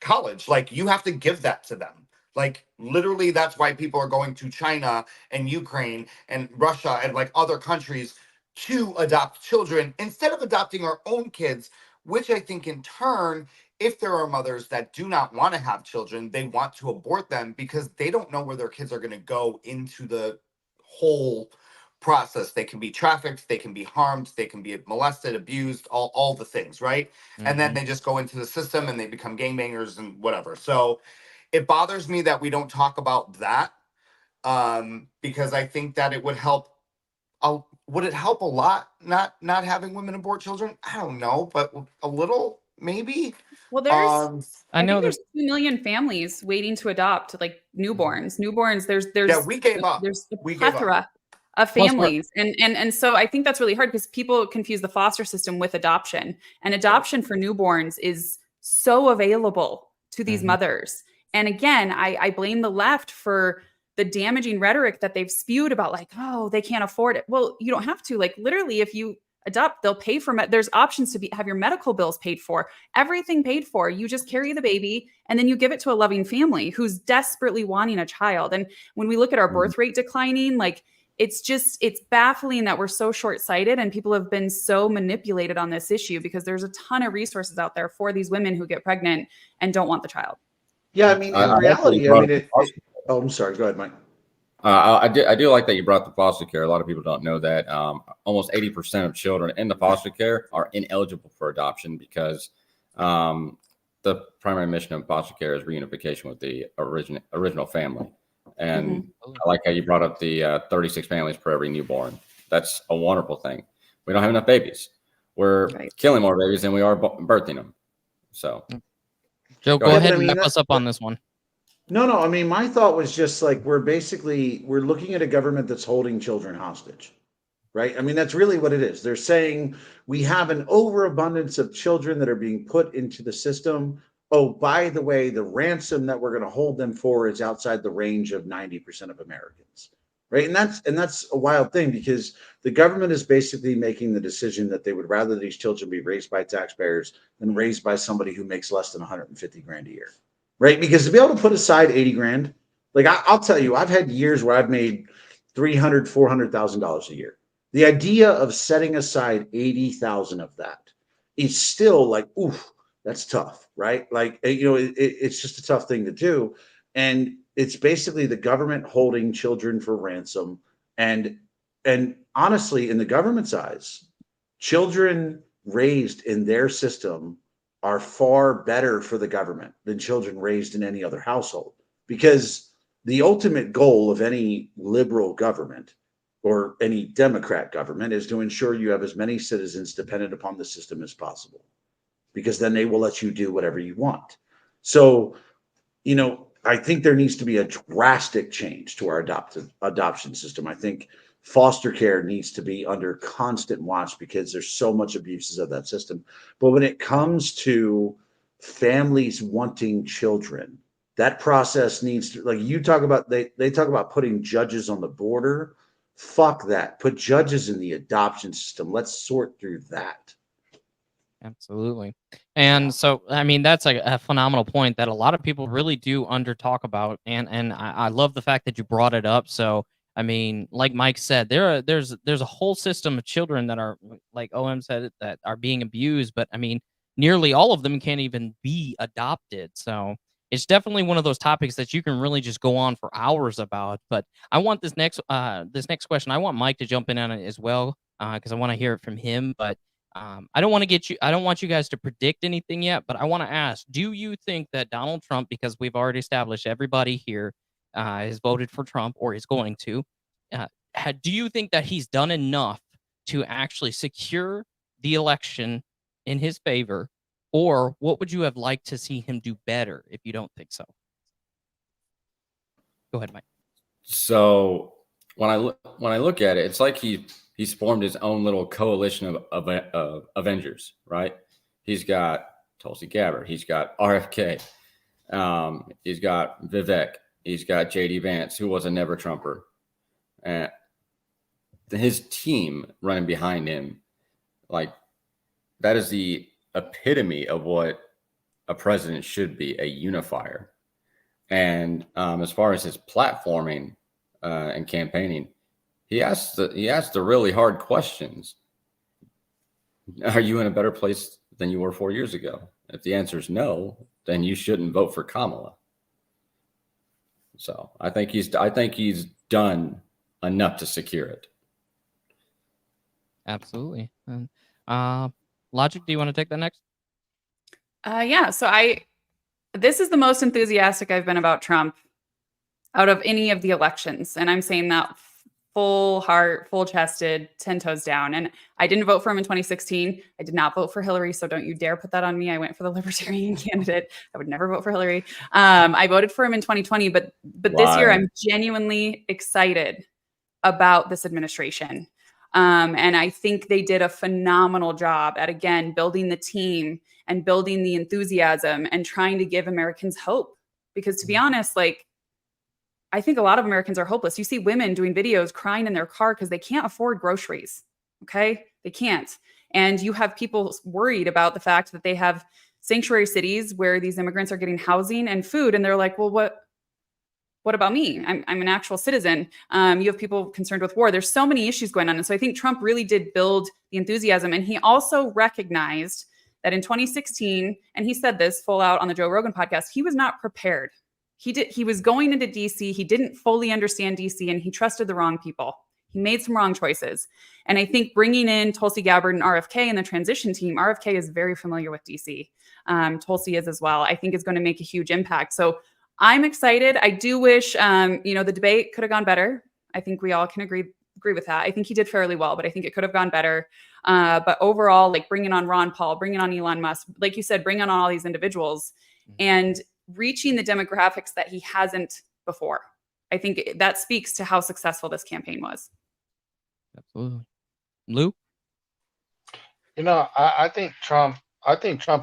college. Like, you have to give that to them. Like, literally, that's why people are going to China and Ukraine and Russia and like other countries to adopt children instead of adopting our own kids, which I think in turn, if there are mothers that do not want to have children, they want to abort them because they don't know where their kids are going to go into the whole process. They can be trafficked, they can be harmed, they can be molested, abused, all the things, right? And then they just go into the system and they become gangbangers and whatever. So it bothers me that we don't talk about that, because I think that it would help. Would it help a lot not having women abort children? I don't know, but a little maybe. Well, there's I I know think there's 2 million families waiting to adopt like newborns. Newborns, there's Yeah, we gave up. there's a We gave up. plethora of Plus we're- families. And so I think that's really hard because people confuse the foster system with adoption. And adoption for newborns is so available to these Mhm. mothers. And again, I blame the left for the damaging rhetoric that they've spewed about like, oh, they can't afford it. Well, you don't have to. Like, literally, if you adopt, they'll pay for there's options to have your medical bills paid for, everything paid for. You just carry the baby and then you give it to a loving family who's desperately wanting a child. And when we look at our birth rate declining, like, it's baffling that we're so short-sighted and people have been so manipulated on this issue because there's a ton of resources out there for these women who get pregnant and don't want the child. Yeah, I mean, in reality, I mean, oh, I'm sorry. Go ahead, Mike. I do like that you brought the foster care. A lot of people don't know that almost 80% of children in the foster care are ineligible for adoption because the primary mission of foster care is reunification with the original family. And I like how you brought up the 36 families per every newborn. That's a wonderful thing. We don't have enough babies. We're killing more babies than we are birthing them. So, Joe, go ahead and wrap us up on this one. No. I mean, my thought was just like we're looking at a government that's holding children hostage, right? I mean, that's really what it is. They're saying we have an overabundance of children that are being put into the system. Oh, by the way, the ransom that we're going to hold them for is outside the range of 90% of Americans, right? And that's a wild thing because the government is basically making the decision that they would rather these children be raised by taxpayers than raised by somebody who makes less than 150 grand a year. Right, because to be able to put aside 80 grand, like I'll tell you, I've had years where I've made $300,000, $400,000 a year. The idea of setting aside 80,000 of that is still like, oof, that's tough, right? Like, it's just a tough thing to do, and it's basically the government holding children for ransom, and honestly, in the government's eyes, children raised in their system are far better for the government than children raised in any other household. Because the ultimate goal of any liberal government or any Democrat government is to ensure you have as many citizens dependent upon the system as possible, because then they will let you do whatever you want. So, I think there needs to be a drastic change to our adoption system. I think foster care needs to be under constant watch because there's so much abuses of that system. But when it comes to families wanting children, that process needs to, like you talk about, they talk about putting judges on the border. Fuck that. Put judges in the adoption system. Let's sort through that. Absolutely. And so, I mean, that's a phenomenal point that a lot of people really do under talk about. And I love the fact that you brought it up. So, I mean, like Mike said, there's a whole system of children that are, like OM said, that are being abused. But I mean, nearly all of them can't even be adopted. So it's definitely one of those topics that you can really just go on for hours about. But I want this next question. I want Mike to jump in on it as well because I want to hear it from him. But I don't want you guys to predict anything yet, but I want to ask, do you think that Donald Trump, because we've already established everybody here has voted for Trump or is going to. Do you think that he's done enough to actually secure the election in his favor, or what would you have liked to see him do better if you don't think so? Go ahead, Mike. So when I look at it, it's like he's formed his own little coalition of Avengers, right? He's got Tulsi Gabbard, he's got RFK, he's got Vivek, he's got JD Vance, who was a never Trumper, and his team running behind him, like that is the epitome of what a president should be, a unifier. And as far as his platforming and campaigning, he asked the really hard questions. Are you in a better place than you were 4 years ago? If the answer is no, then you shouldn't vote for Kamala. So I think he's done enough to secure it. Absolutely. Logic, do you want to take that next? Yeah. So this is the most enthusiastic I've been about Trump out of any of the elections. And I'm saying that full heart, full chested, 10 toes down. And I didn't vote for him in 2016. I did not vote for Hillary. So don't you dare put that on me. I went for the libertarian candidate. I would never vote for Hillary. I voted for him in 2020, but this year I'm genuinely excited about this administration. And I think they did a phenomenal job at, again, building the team and building the enthusiasm and trying to give Americans hope. Because to be honest, like, I think a lot of Americans are hopeless. You see women doing videos crying in their car because they can't afford groceries. Okay. They can't. And you have people worried about the fact that they have sanctuary cities where these immigrants are getting housing and food. And they're like, well, what about me? I'm an actual citizen. You have people concerned with war. There's so many issues going on. And so I think Trump really did build the enthusiasm. And he also recognized that in 2016, and he said this full out on the Joe Rogan podcast, he was not prepared. He was going into DC. He didn't fully understand DC and he trusted the wrong people. He made some wrong choices. And I think bringing in Tulsi Gabbard and RFK and the transition team, RFK is very familiar with DC. Tulsi is as well. I think is going to make a huge impact. So I'm excited. I do wish, the debate could have gone better. I think we all can agree with that. I think he did fairly well, but I think it could have gone better. But overall, like bringing on Ron Paul, bringing on Elon Musk, like you said, bringing on all these individuals and reaching the demographics that he hasn't before. I think that speaks to how successful this campaign was. Absolutely. Lou? I think Trump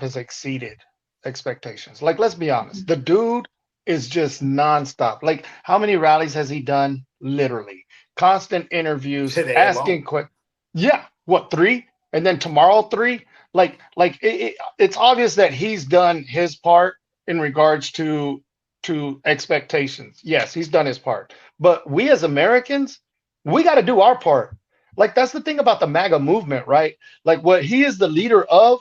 has exceeded expectations. Like, let's be honest. The dude is just nonstop. Like, how many rallies has he done? Literally. Constant interviews, Today asking questions. Yeah. What, 3? And then tomorrow 3? It's obvious that he's done his part in regards to expectations. Yes, he's done his part. But we as Americans, we got to do our part. Like, that's the thing about the MAGA movement, right? Like, what he is the leader of,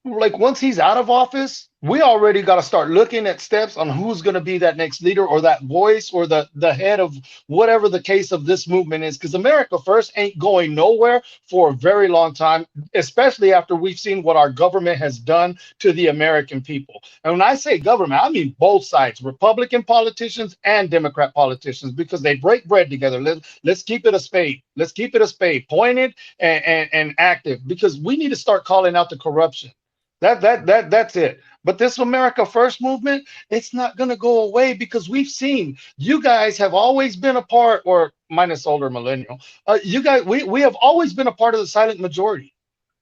like, once he's out of office, we already got to start looking at steps on who's going to be that next leader or that voice or the head of whatever the case of this movement is. Because America First ain't going nowhere for a very long time, especially after we've seen what our government has done to the American people. And when I say government, I mean both sides, Republican politicians and Democrat politicians, because they break bread together. Let's keep it a spade. Let's keep it a spade, pointed and active, because we need to start calling out the corruption. That's it. But this America First movement, it's not going to go away, because we've seen you guys have always been a part, or minus older millennial, you guys, we have always been a part of the silent majority.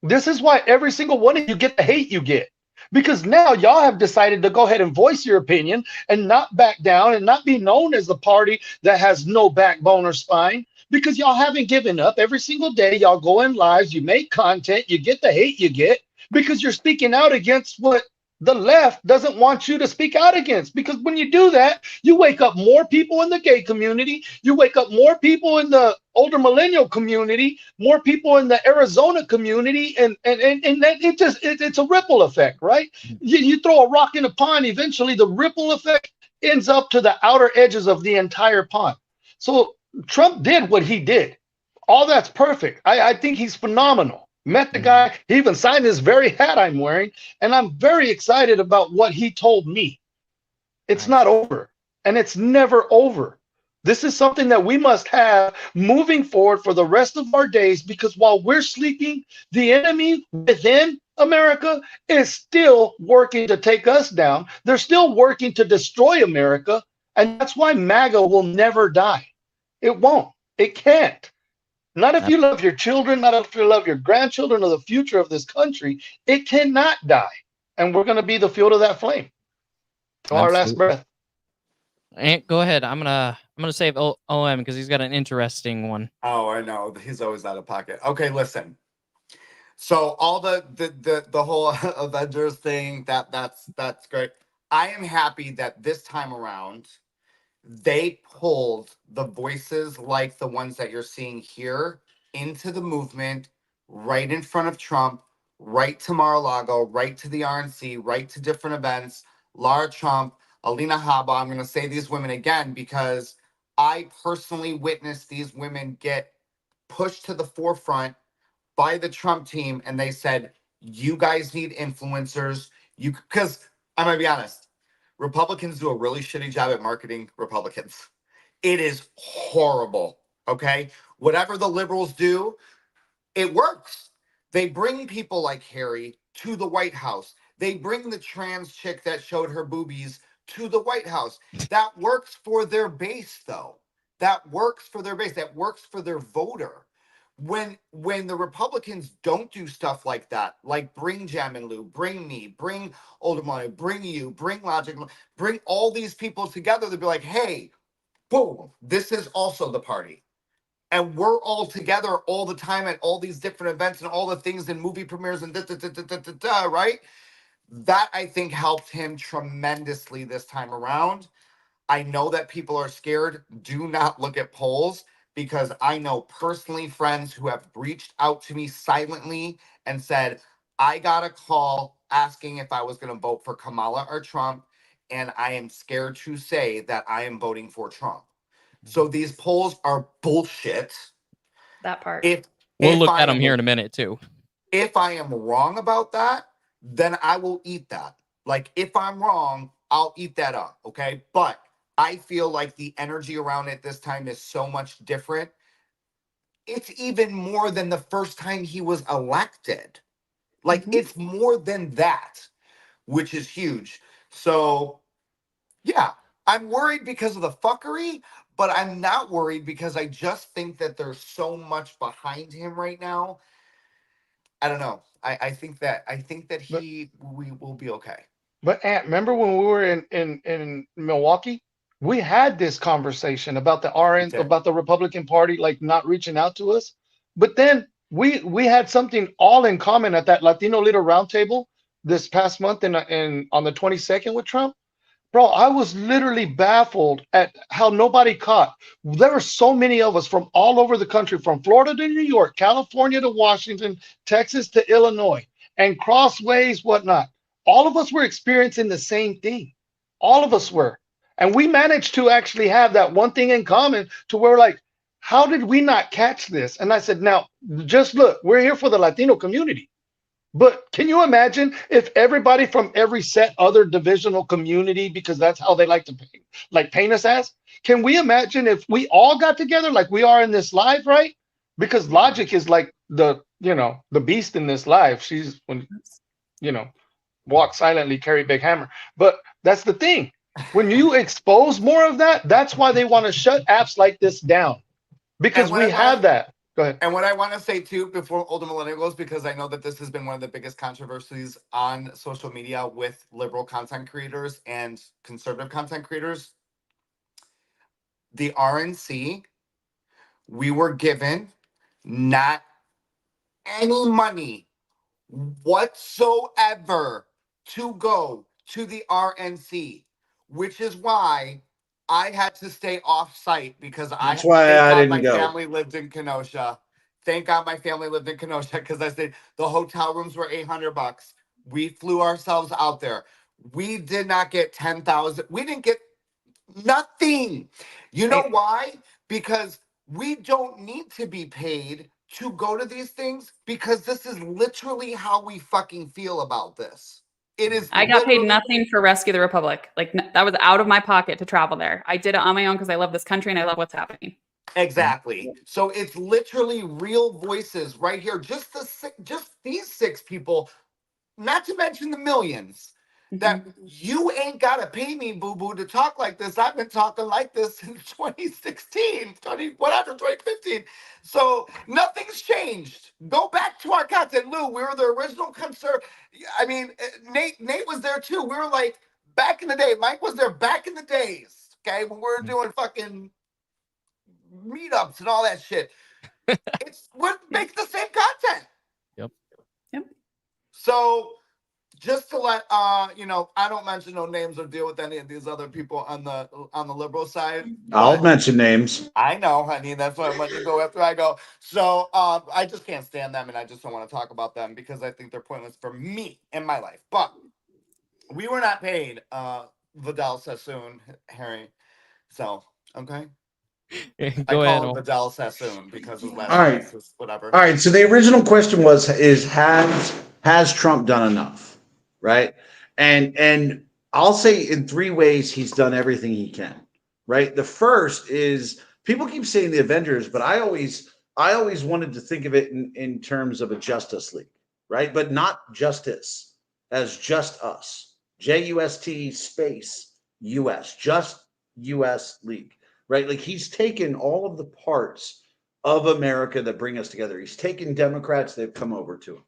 This is why every single one of you get the hate you get, because now y'all have decided to go ahead and voice your opinion and not back down and not be known as the party that has no backbone or spine, because y'all haven't given up. Every single day y'all go in lives, you make content, you get the hate you get because you're speaking out against what the left doesn't want you to speak out against. Because when you do that, you wake up more people in the gay community, you wake up more people in the older millennial community, more people in the Arizona community, and it's a ripple effect, right? You throw a rock in a pond, eventually the ripple effect ends up to the outer edges of the entire pond. So Trump did what he did. All that's perfect. I think he's phenomenal. Met the guy, he even signed this very hat I'm wearing, and I'm very excited about what he told me. It's not over. and it's never over. This is something that we must have moving forward for the rest of our days, because while we're sleeping, the enemy within America is still working to take us down. They're still working to destroy America. And that's why MAGA will never die. It won't. It can't. Not if you love your children, not if you love your grandchildren or the future of this country. It cannot die. And we're going to be the fuel to that flame to our last breath. And go ahead. I'm gonna save OM because he's got an interesting one. Oh, I know. He's always out of pocket. Okay, listen. So all the whole Avengers thing, that's great. I am happy that this time around they pulled the voices like the ones that you're seeing here into the movement, right in front of Trump, right to Mar-a-Lago, right to the RNC, right to different events. Lara Trump, Alina Habba. I'm going to say these women again because I personally witnessed these women get pushed to the forefront by the Trump team, and they said, you guys need influencers. Because I'm going to be honest, Republicans do a really shitty job at marketing Republicans. It is horrible, okay? Whatever the liberals do, it works. They bring people like Harry to the White House. They bring the trans chick that showed her boobies to the White House. That works for their base, though. That works for their base. That works for their voter. When the Republicans don't do stuff like that, like bring Jam and Lou, bring me, bring Older Money, bring you, bring Logic, bring all these people together to be like, hey, boom, this is also the party. And we're all together all the time at all these different events and all the things and movie premieres and right? That, I think, helped him tremendously this time around. I know that people are scared. Do not look at polls, because I know personally friends who have reached out to me silently and said, I got a call asking if I was going to vote for Kamala or Trump, and I am scared to say that I am voting for Trump. So these polls are bullshit. That part. We'll look at them here in a minute too. If I am wrong about that, then I will eat that. Like, if I'm wrong, I'll eat that up, okay? But I feel like the energy around it this time is so much different. It's even more than the first time he was elected. Like, it's more than that, which is huge. So, yeah, I'm worried because of the fuckery, but I'm not worried because I just think that there's so much behind him right now. I don't know. I think that we will be okay. But Ant, remember when we were in Milwaukee? We had this conversation about the RN, about the Republican Party, like not reaching out to us. But then we had something all in common at that Latino Leader Roundtable this past month in on the 22nd with Trump. Bro, I was literally baffled at how nobody caught. There were so many of us from all over the country, from Florida to New York, California to Washington, Texas to Illinois, and crossways, whatnot. All of us were experiencing the same thing. All of us were. And we managed to actually have that one thing in common to where, like, how did we not catch this? And I said, now, just look, we're here for the Latino community. But can you imagine if everybody from every set other divisional community, because that's how they like to paint us as? Can we imagine if we all got together like we are in this live, right? Because Logic is like the beast in this live. She's when walk silently, carry big hammer. But that's the thing. When you expose more of that, that's why they want to shut apps like this down. Because we have that. Go ahead. And what I want to say too, before Older Millennial goes, because I know that this has been one of the biggest controversies on social media with liberal content creators and conservative content creators. The RNC, we were given not any money whatsoever to go to the RNC, which is why I had to stay off site because That's why I didn't my go. family lived in Kenosha. Thank God my family lived in Kenosha, because I said the hotel rooms were $800. We flew ourselves out there. We did not get 10,000. We didn't get nothing. You know why? Because we don't need to be paid to go to these things, because this is literally how we fucking feel about this. It is. I got paid literally- nothing for Rescue the Republic. Like that was out of my pocket to travel there. I did it on my own because I love this country and I love what's happening. Exactly. So it's literally real voices right here. Just these 6 people, not to mention the millions. That you ain't gotta pay me, boo-boo, to talk like this. I've been talking like this since 2016, 2015. So nothing's changed. Go back to our content. Lou, we were the original I mean, Nate was there too. We were like back in the day. Mike was there back in the days. Okay, when we were doing fucking meetups and all that shit. We're making the same content. Yep. So just to let you know, I don't mention no names or deal with any of these other people on the liberal side. I'll mention names. I know, honey. That's why I'm letting you go after I go. So I just can't stand them, and I just don't want to talk about them because I think they're pointless for me in my life. But we were not paid 𝗦𝗬𝗧𝗛𝗧, Harry. So okay. Go I ahead. call it 𝗦𝗬𝗧𝗛 because his last All right. name is whatever. All right. So the original question was, has Trump done enough? Right. And I'll say in 3 ways he's done everything he can. Right. The first is people keep saying the Avengers, but I always wanted to think of it in terms of a Justice League. Right. But not justice as just us. JUST space US, just US League. Right. Like he's taken all of the parts of America that bring us together. He's taken Democrats, they've come over to him.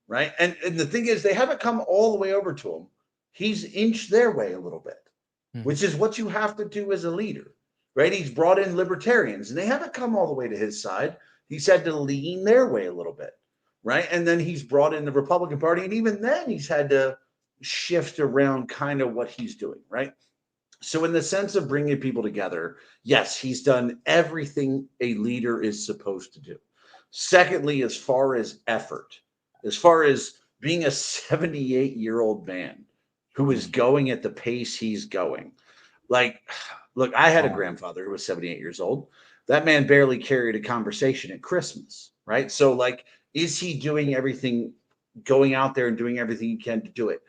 Right. And the thing is, they haven't come all the way over to him. He's inched their way a little bit, which is what you have to do as a leader. Right. He's brought in libertarians and they haven't come all the way to his side. He's had to lean their way a little bit. Right. And then he's brought in the Republican Party. And even then he's had to shift around kind of what he's doing. Right. So in the sense of bringing people together, yes, he's done everything a leader is supposed to do. Secondly, as far as effort, as far as being a 78-year-old man who is going at the pace he's going. Like, look, I had a grandfather who was 78 years old. That man barely carried a conversation at Christmas, right? So like, is he doing everything, going out there and doing everything he can to do it?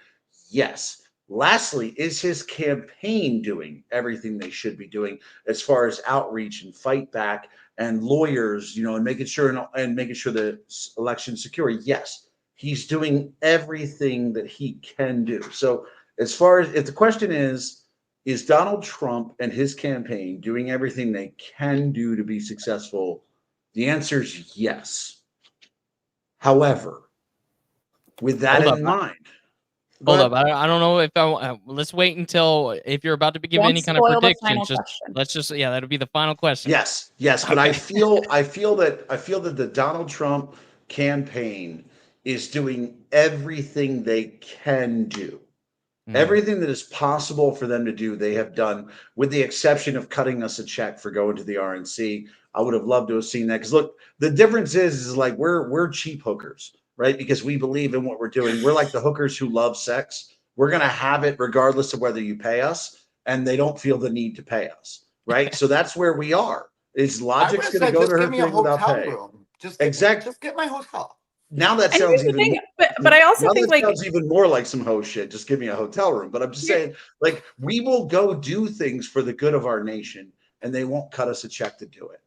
Yes. Lastly, is his campaign doing everything they should be doing as far as outreach and fight back and lawyers, and making sure the election's secure? Yes, he's doing everything that he can do. So as far as if the question is Donald Trump and his campaign doing everything they can do to be successful? The answer is yes. However, with that in mind, hold up. I don't know if let's wait until if you're about to give any kind of predictions. Let's just that'll be the final question. Yes, but I feel that the Donald Trump campaign is doing everything they can do. Everything that is possible for them to do, they have done, with the exception of cutting us a check for going to the RNC. I would have loved to have seen that because look, the difference is like we're cheap hookers. Right? Because we believe in what we're doing. We're like the hookers who love sex. We're going to have it regardless of whether you pay us, and they don't feel the need to pay us. Right? So that's where we are. Is Logic's going to go to her thing without pay? Just get my hotel. Now that sounds even but I also think like sounds even more like some ho shit. Just give me a hotel room. But I'm just saying, like, we will go do things for the good of our nation, and they won't cut us a check to do it.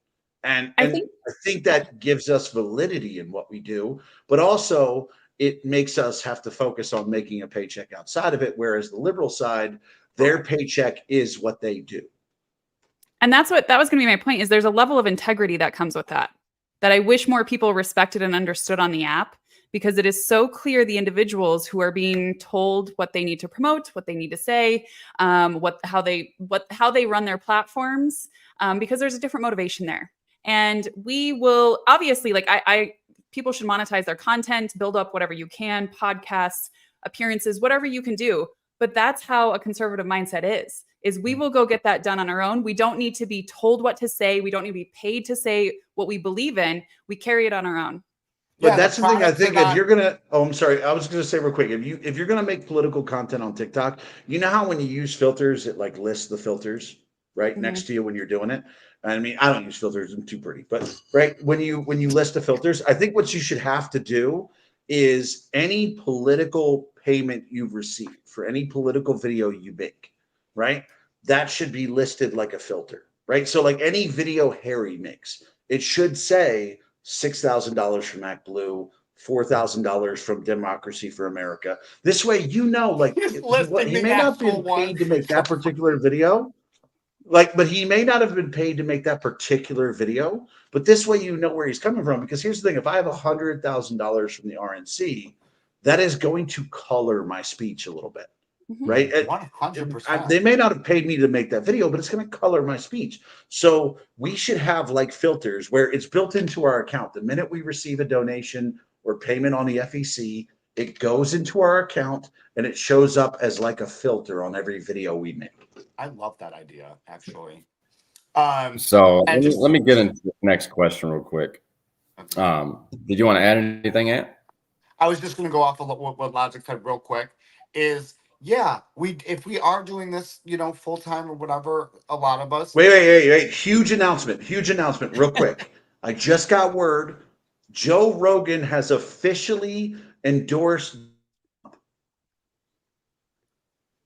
And I think that gives us validity in what we do, but also it makes us have to focus on making a paycheck outside of it. Whereas the liberal side, their paycheck is what they do. And that was going to be my point, is there's a level of integrity that comes with that I wish more people respected and understood on the app, because it is so clear the individuals who are being told what they need to promote, what they need to say, how they run their platforms, because there's a different motivation there. And we will obviously, like, people should monetize their content, build up whatever you can, podcasts, appearances, whatever you can do. But that's how a conservative mindset is we will go get that done on our own. We don't need to be told what to say. We don't need to be paid to say what we believe in. We carry it on our own. But that's the thing. I think if you're gonna, I'm sorry, I was gonna say real quick, if you're gonna make political content on TikTok, you know how when you use filters, it like lists the filters right next to you when you're doing it. I mean, I don't use filters; I'm too pretty. But right when you list the filters, I think what you should have to do is any political payment you've received for any political video you make, right? That should be listed like a filter, right? So like any video Harry makes, it should say $6,000 from ActBlue, $4,000 from Democracy for America. This way, you know, like He's listing he the may not have actual been paid one. to make that particular video, but he may not have been paid to make that particular video. But this way, you know where he's coming from. Because here's the thing: if I have $100,000 from the RNC, that is going to color my speech a little bit, right? 100%. They may not have paid me to make that video, but it's going to color my speech. So we should have like filters where it's built into our account. The minute we receive a donation or payment on the FEC, it goes into our account and it shows up as like a filter on every video we make. I love that idea, actually. So and let me get into the next question real quick. Okay. Did you want to add anything, Ant? I was just going to go off of what Logic said real quick. Is if we are doing this, full time or whatever, a lot of us. Wait! Huge announcement, real quick. I just got word. Joe Rogan has officially endorsed.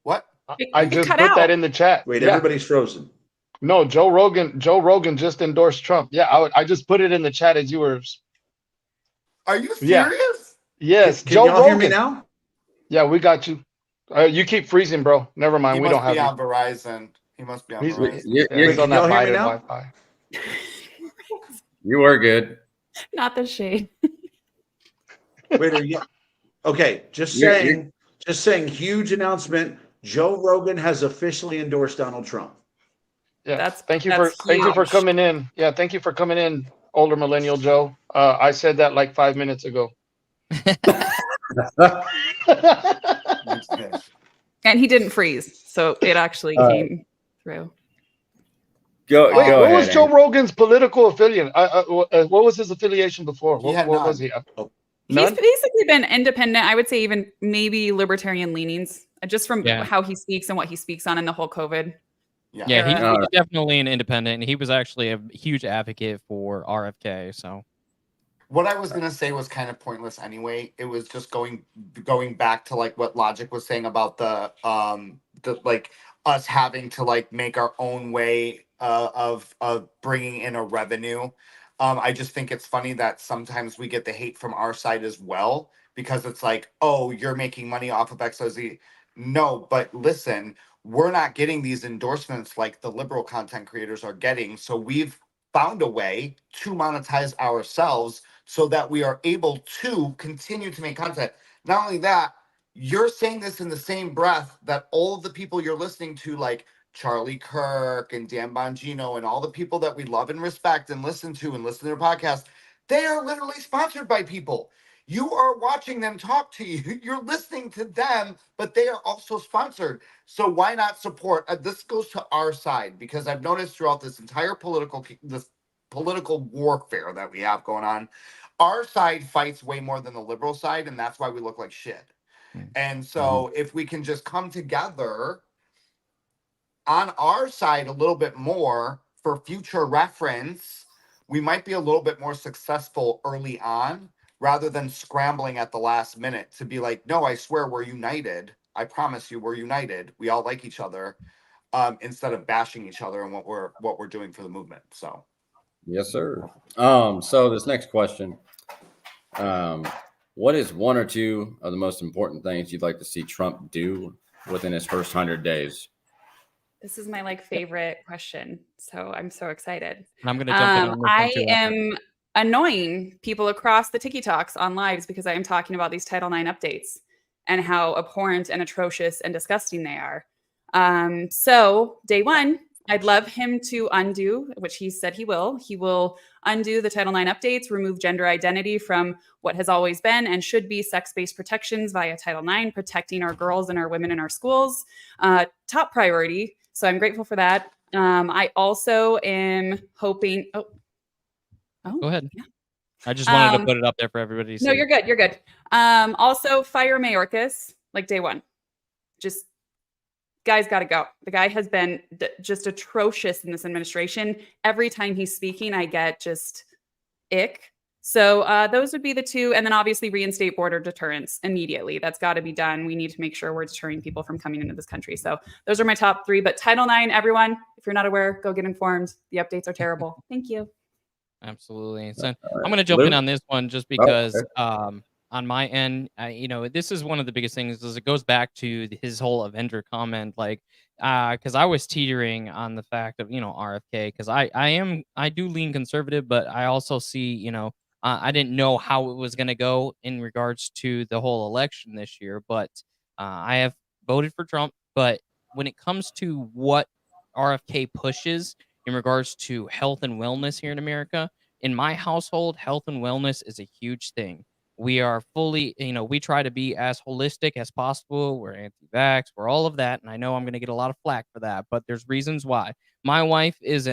What? I just put that in the chat. Wait, Yeah. everybody's frozen. No, Joe Rogan just endorsed Trump. Yeah, I just put it in the chat as you were. Are you Yeah. serious? Yes, Can Joe y'all Rogan. hear me now? Yeah, we got you. You keep freezing, bro. Never mind. He We must don't have be you. on Verizon. He must be on He's, Verizon. he's on Can that y'all hear me Biden now? Wi-Fi. You are good. Not the shade. Wait, are you? Okay, just saying. Huge announcement. Joe Rogan has officially endorsed Donald Trump. Yeah. Thank you that's for huge. coming in. Yeah, thank you for coming in, older millennial Joe. I said that like 5 minutes ago. And he didn't freeze, so it actually came through. Go Wait, go what ahead. was Joe Rogan's political affiliate? What was his affiliation before? He had what was none. he? He's None? basically been independent. I would say even maybe libertarian leanings, just from how he speaks and what he speaks on in the whole COVID. Yeah, he's definitely an independent, and he was actually a huge advocate for RFK. So what I was gonna say was kind of pointless anyway. It was just going back to like what Logic was saying about the like us having to like make our own way of bringing in a revenue. I just think it's funny that sometimes we get the hate from our side as well, because it's like, oh, you're making money off of XYZ. No, but listen, we're not getting these endorsements like the liberal content creators are getting. So we've found a way to monetize ourselves so that we are able to continue to make content. Not only that, you're saying this in the same breath that all of the people you're listening to, like Charlie Kirk and Dan Bongino and all the people that we love and respect and listen to their podcasts, they are literally sponsored by people. You are watching them talk to you. You're listening to them, but they are also sponsored. So why not support? This goes to our side, because I've noticed throughout this entire political warfare that we have going on, our side fights way more than the liberal side, and that's why we look like shit. And so if we can just come together on our side a little bit more for future reference, we might be a little bit more successful early on, rather than scrambling at the last minute to be like, no, I swear we're united. I promise you we're united. We all like each other, instead of bashing each other and what we're doing for the movement. So yes, sir. So this next question, what is one or two of the most important things you'd like to see Trump do within his first 100 days? This is my favorite question, so I'm so excited. And I'm going to jump in on this one too. I am annoying people across the TikToks on lives because I am talking about these Title IX updates and how abhorrent and atrocious and disgusting they are. So day one, I'd love him to undo, which he said he will. He will undo the Title IX updates, remove gender identity from what has always been and should be sex-based protections via Title IX, protecting our girls and our women in our schools. Top priority. So I'm grateful for that. I also am hoping. Oh, Go ahead. Yeah. I just wanted to put it up there for everybody to see. No, you're good. You're good. Also, fire Mayorkas, like day one. Just guy's got to go. The guy has been just atrocious in this administration. Every time he's speaking, I get just ick. So those would be the two. And then obviously reinstate border deterrence immediately. That's got to be done. We need to make sure we're deterring people from coming into this country. So those are my top three. But Title IX, everyone, if you're not aware, go get informed. The updates are terrible. Thank you. Absolutely. So I'm going to jump in on this one just because on my end, you know, this is one of the biggest things is it goes back to his whole Avenger comment, like, because I was teetering on the fact of, you know, RFK, because I do lean conservative, but I also see, you know, I didn't know how it was going to go in regards to the whole election this year, but I have voted for Trump. But when it comes to what RFK pushes in regards to health and wellness here in America, in my household, health and wellness is a huge thing. We are fully, you know, we try to be as holistic as possible. We're anti-vax, we're all of that. And I know I'm going to get a lot of flack for that, but there's reasons why. My wife is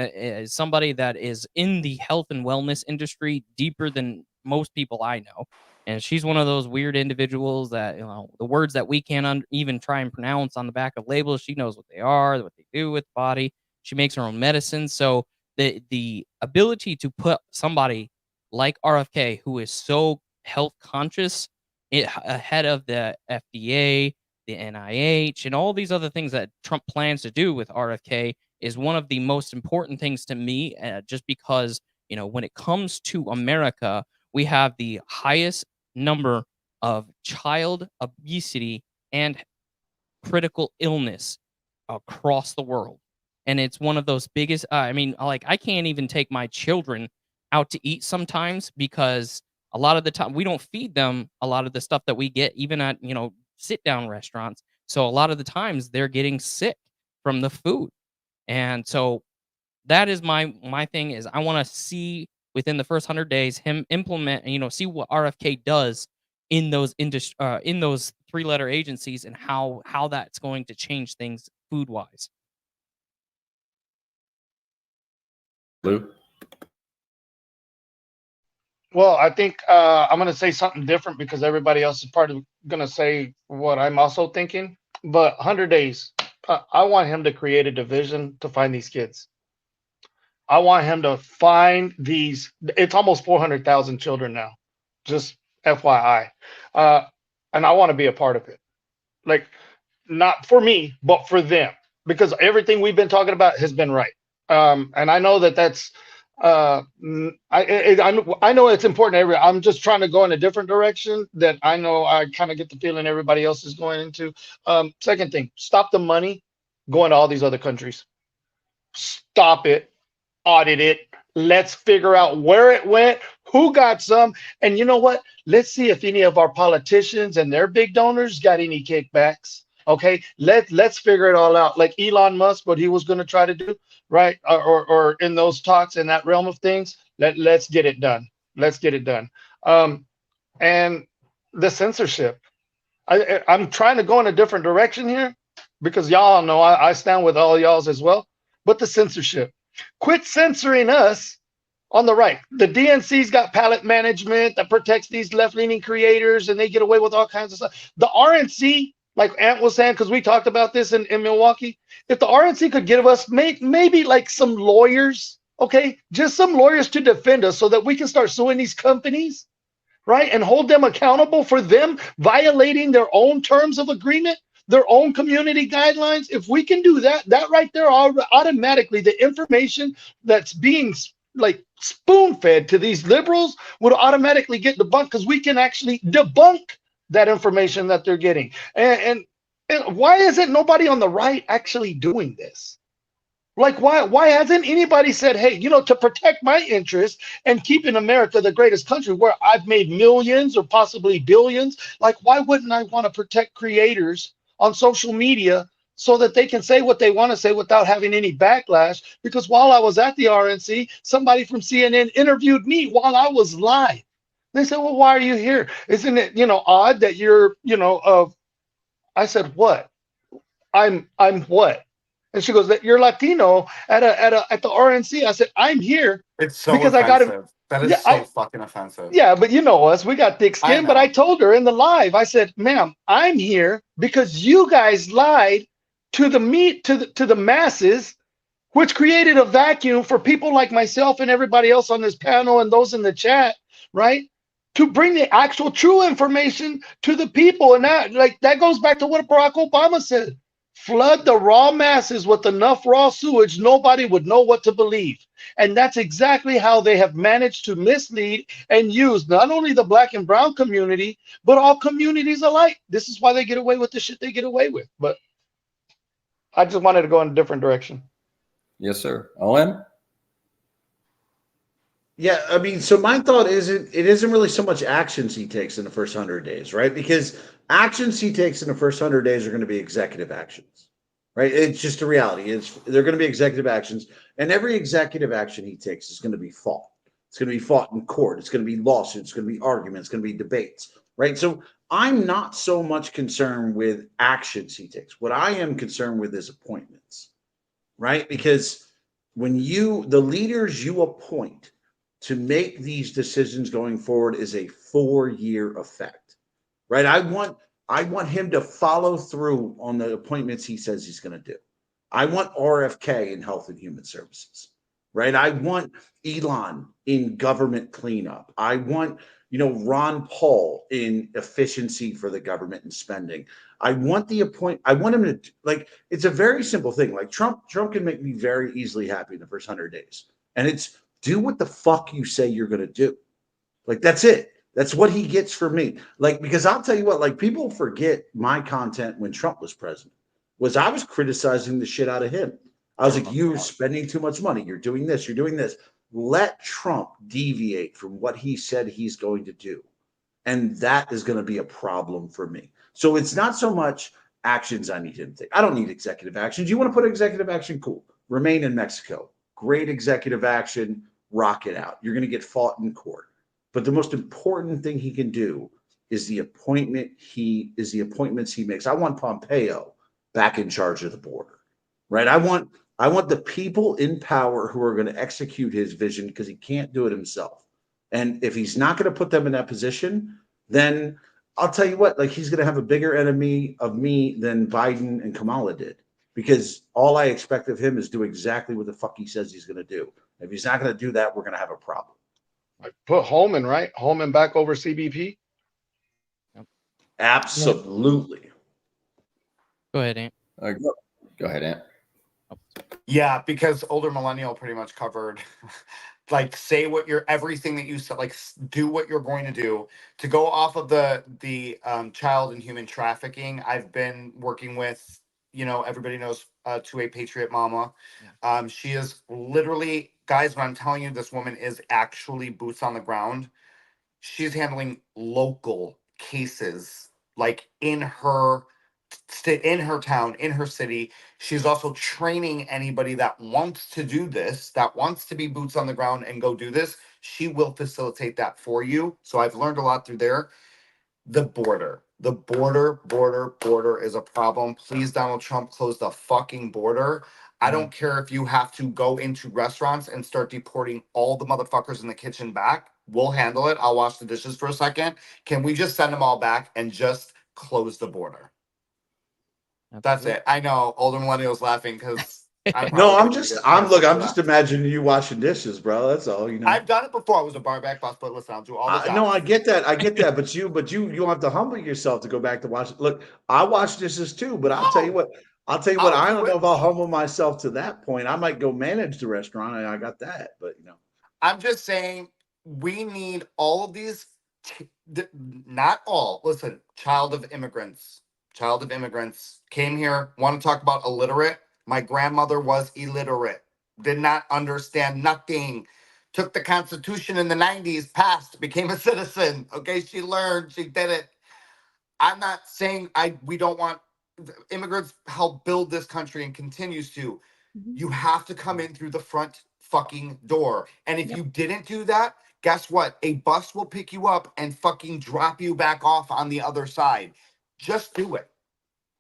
somebody that is in the health and wellness industry deeper than most people I know. And she's one of those weird individuals that, you know, the words that we can't even try and pronounce on the back of labels, she knows what they are, what they do with the body. She makes her own medicine. So the ability to put somebody like RFK, who is so health conscious, ahead of the FDA, the NIH, and all these other things that Trump plans to do with RFK is one of the most important things to me, just because, you know, when it comes to America, we have the highest number of child obesity and critical illness across the world. And it's one of those biggest, I mean, like, I can't even take my children out to eat sometimes because a lot of the time we don't feed them a lot of the stuff that we get even at, you know, sit down restaurants. So a lot of the times they're getting sick from the food. And so that is my thing is I want to see within the first 100 days him implement, you know, see what RFK does in those in those three-letter agencies and how that's going to change things food wise. Lou? Well, I think I'm going to say something different because everybody else is part of going to say what I'm also thinking. But 100 days, I want him to create a division to find these kids. I want him to find these. It's almost 400,000 children now, just FYI. And I want to be a part of it. Like, not for me, but for them, because everything we've been talking about has been right. And I know that that's, I know it's important. I'm just trying to go in a different direction that I know I kind of get the feeling everybody else is going into. Second thing, stop the money going to all these other countries. Stop it. Audit it. Let's figure out where it went, who got some, and you know what? Let's see if any of our politicians and their big donors got any kickbacks. Okay, let's figure it all out. Like Elon Musk, what he was going to try to do, right? Or in those talks in that realm of things. Let's get it done. Let's get it done. And the censorship. I'm trying to go in a different direction here because y'all know I stand with all y'all's as well. But the censorship. Quit censoring us on the right. The DNC's got palette management that protects these left-leaning creators and they get away with all kinds of stuff. The RNC, like Ant was saying, because we talked about this in Milwaukee, if the RNC could give us maybe like some lawyers, okay, just some lawyers to defend us so that we can start suing these companies, right, and hold them accountable for them violating their own terms of agreement, their own community guidelines. If we can do that, that right there, automatically the information that's being like spoon-fed to these liberals would automatically get debunked because we can actually debunk that information that they're getting. And why isn't nobody on the right actually doing this? Like, why hasn't anybody said, hey, you know, to protect my interests and keeping America the greatest country where I've made millions or possibly billions, like, why wouldn't I want to protect creators on social media so that they can say what they want to say without having any backlash? Because while I was at the RNC, somebody from CNN interviewed me while I was live. They said, well, why are you here? Isn't it, you know, odd that you're, you know, I said, what? I'm what? And she goes, that you're Latino at the RNC. I said, I'm here. It's so because offensive. I got to. That is so fucking offensive. Yeah, but you know us, we got thick skin. But I told her in the live, I said, ma'am, I'm here because you guys lied to the masses, which created a vacuum for people like myself and everybody else on this panel and those in the chat, right? To bring the actual true information to the people. And that goes back to what Barack Obama said. Flood the raw masses with enough raw sewage, nobody would know what to believe. And that's exactly how they have managed to mislead and use not only the black and brown community, but all communities alike. This is why they get away with the shit they get away with. But I just wanted to go in a different direction. Yes, sir. Owen? Yeah, I mean, so my thought isn't really so much actions he takes in the first 100 days, right? Because actions he takes in the first 100 days are going to be executive actions, right? It's just a reality. They're going to be executive actions, and every executive action he takes is going to be fought. It's going to be fought in court. It's going to be lawsuits. It's going to be arguments. It's going to be debates, right? So I'm not so much concerned with actions he takes. What I am concerned with is appointments, right? Because when the leaders you appoint to make these decisions going forward is a 4-year effect, right? I want him to follow through on the appointments he says he's going to do. I want RFK in Health and Human Services, right? I want Elon in government cleanup. I want, Ron Paul in efficiency for the government and spending. I want him to, like, it's a very simple thing. Like Trump can make me very easily happy in the first 100 days. And it's, do what the fuck you say you're going to do. Like, that's it. That's what he gets for me. Like, because I'll tell you what, like, people forget my content when Trump was president was I was criticizing the shit out of him. I was like, you're spending too much money. You're doing this. You're doing this. Let Trump deviate from what he said he's going to do. And that is going to be a problem for me. So it's not so much actions I need him to take. I don't need executive actions. You want to put executive action? Cool. Remain in Mexico. Great executive action. Rock it out. You're going to get fought in court. But the most important thing he can do is the appointments he makes. I want Pompeo back in charge of the border, right? I want the people in power who are going to execute his vision because he can't do it himself. And if he's not going to put them in that position, then I'll tell you what, like, he's going to have a bigger enemy of me than Biden and Kamala did, because all I expect of him is do exactly what the fuck he says he's going to do. If he's not going to do that, we're going to have a problem. I put Holman, right? Holman back over CBP. Absolutely. Go ahead, Ant. Go ahead, Ant. Yeah, because older millennial pretty much covered. Like, say everything that you said, like, do what you're going to do. To go off of the child and human trafficking, I've been working with, everybody knows 𝗬𝗎𝗡𝗘𝗖𝗓 mama. She is literally, guys, when I'm telling you, this woman is actually boots on the ground. She's handling local cases, like in her town, in her city. She's also training anybody that wants to do this, that wants to be boots on the ground and go do this. She will facilitate that for you. So I've learned a lot through there. The border is a problem. Please, Donald Trump, close the fucking border. I don't care if you have to go into restaurants and start deporting all the motherfuckers in the kitchen back. We'll handle it. I'll wash the dishes for a second. Can we just send them all back and just close the border? That's it. I know older millennials laughing because I'm just imagining you washing dishes, bro. That's all. I've done it before. I was a bar back boss, but listen, I'll do all the jobs. No, I get that. But you have to humble yourself to go back to wash. Look, I wash dishes too, but I'll tell you what. I don't know if I'll humble myself to that point. I might go manage the restaurant. I got that, but I'm just saying we need all of these. Not all. Listen, child of immigrants came here. Want to talk about illiterate? My grandmother was illiterate. Did not understand nothing. Took the Constitution in the 90s, passed, became a citizen. Okay, she learned, she did it. I'm not saying we don't want immigrants help build this country and continues to. You have to come in through the front fucking door. And if you didn't do that, guess what? A bus will pick you up and fucking drop you back off on the other side. Just do it.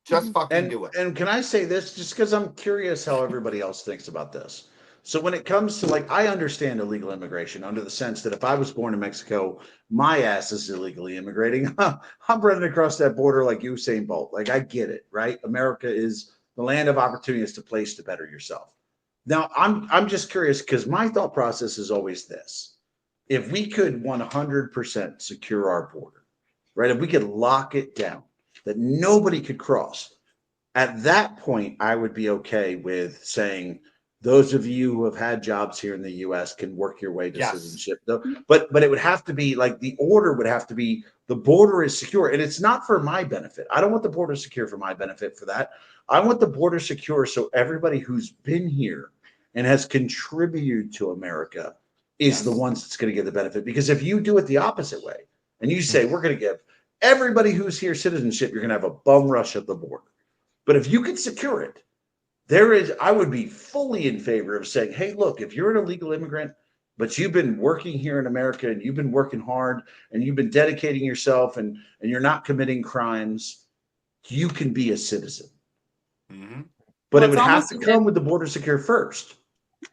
Just fucking do it. And can I say this, just because I'm curious how everybody else thinks about this. So when it comes to, like, I understand illegal immigration under the sense that if I was born in Mexico, my ass is illegally immigrating. I'm running across that border like Usain Bolt. Like, I get it, right? America is the land of opportunity. It's the place to better yourself. Now, I'm just curious because my thought process is always this. if we could 100% secure our border, right? If we could lock it down that nobody could cross, at that point, I would be okay with saying, those of you who have had jobs here in the U.S. can work your way to Yes. citizenship. But it would have to be like the order would have to be the border is secure, and it's not for my benefit. I don't want the border secure for my benefit for that. I want the border secure so everybody who's been here and has contributed to America is the ones that's going to get the benefit. Because if you do it the opposite way and you say we're going to give everybody who's here citizenship, you're going to have a bum rush at the border. But if you can secure it, I would be fully in favor of saying, hey, look, if you're an illegal immigrant, but you've been working here in America and you've been working hard and you've been dedicating yourself and you're not committing crimes, you can be a citizen. Mm-hmm. But Well, it would it's have almost to as come if- with the border secure first.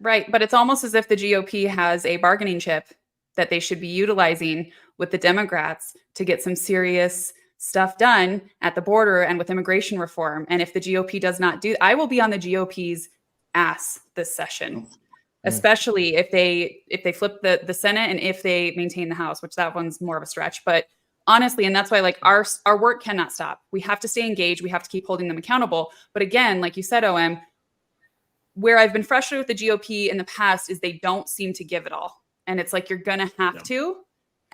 Right. But it's almost as if the GOP has a bargaining chip that they should be utilizing with the Democrats to get some serious stuff done at the border and with immigration reform. And if the GOP does not do, I will be on the GOP's ass this session, especially if they flip the Senate and if they maintain the House, which that one's more of a stretch. But honestly, and that's why like our work cannot stop. We have to stay engaged. We have to keep holding them accountable. But again, like you said, OM, where I've been frustrated with the GOP in the past is they don't seem to give it all. And it's like, you're going to have to,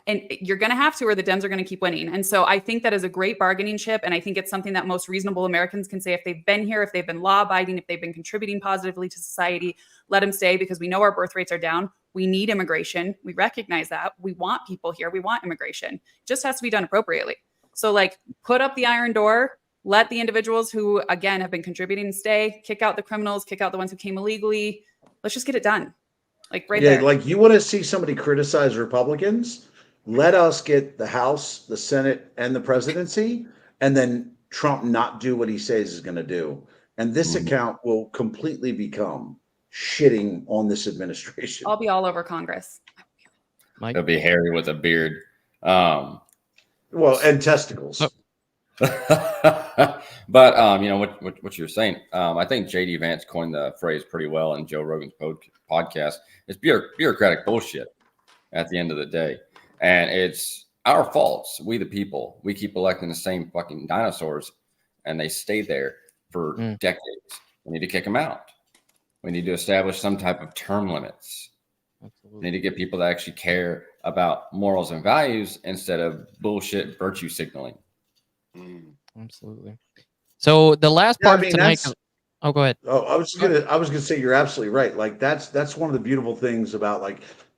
and you're going to have to, or the Dems are going to keep winning. And so I think that is a great bargaining chip. And I think it's something that most reasonable Americans can say, if they've been here, if they've been law abiding, if they've been contributing positively to society, let them stay, because we know our birth rates are down. We need immigration. We recognize that. We want people here. We want immigration. It just has to be done appropriately. So like, put up the iron door, let the individuals who, again, have been contributing stay, kick out the criminals, kick out the ones who came illegally. Let's just get it done. Like there. Like you want to see somebody criticize Republicans? Let us get the House, the Senate, and the presidency, and then Trump not do what he says is going to do. And this account will completely become shitting on this administration. I'll be all over Congress. Mike? It'll be Harry with a beard. Well, and testicles. But you know what you're saying. I think JD Vance coined the phrase pretty well in Joe Rogan's podcast. It's bureaucratic bullshit at the end of the day, and it's our faults. We the people. We keep electing the same fucking dinosaurs, and they stay there for decades. We need to kick them out. We need to establish some type of term limits. Absolutely. We need to get people that actually care about morals and values instead of bullshit virtue signaling. Absolutely. So the last part of tonight. Oh, go ahead. Oh, I was gonna say you're absolutely right. Like that's one of the beautiful things about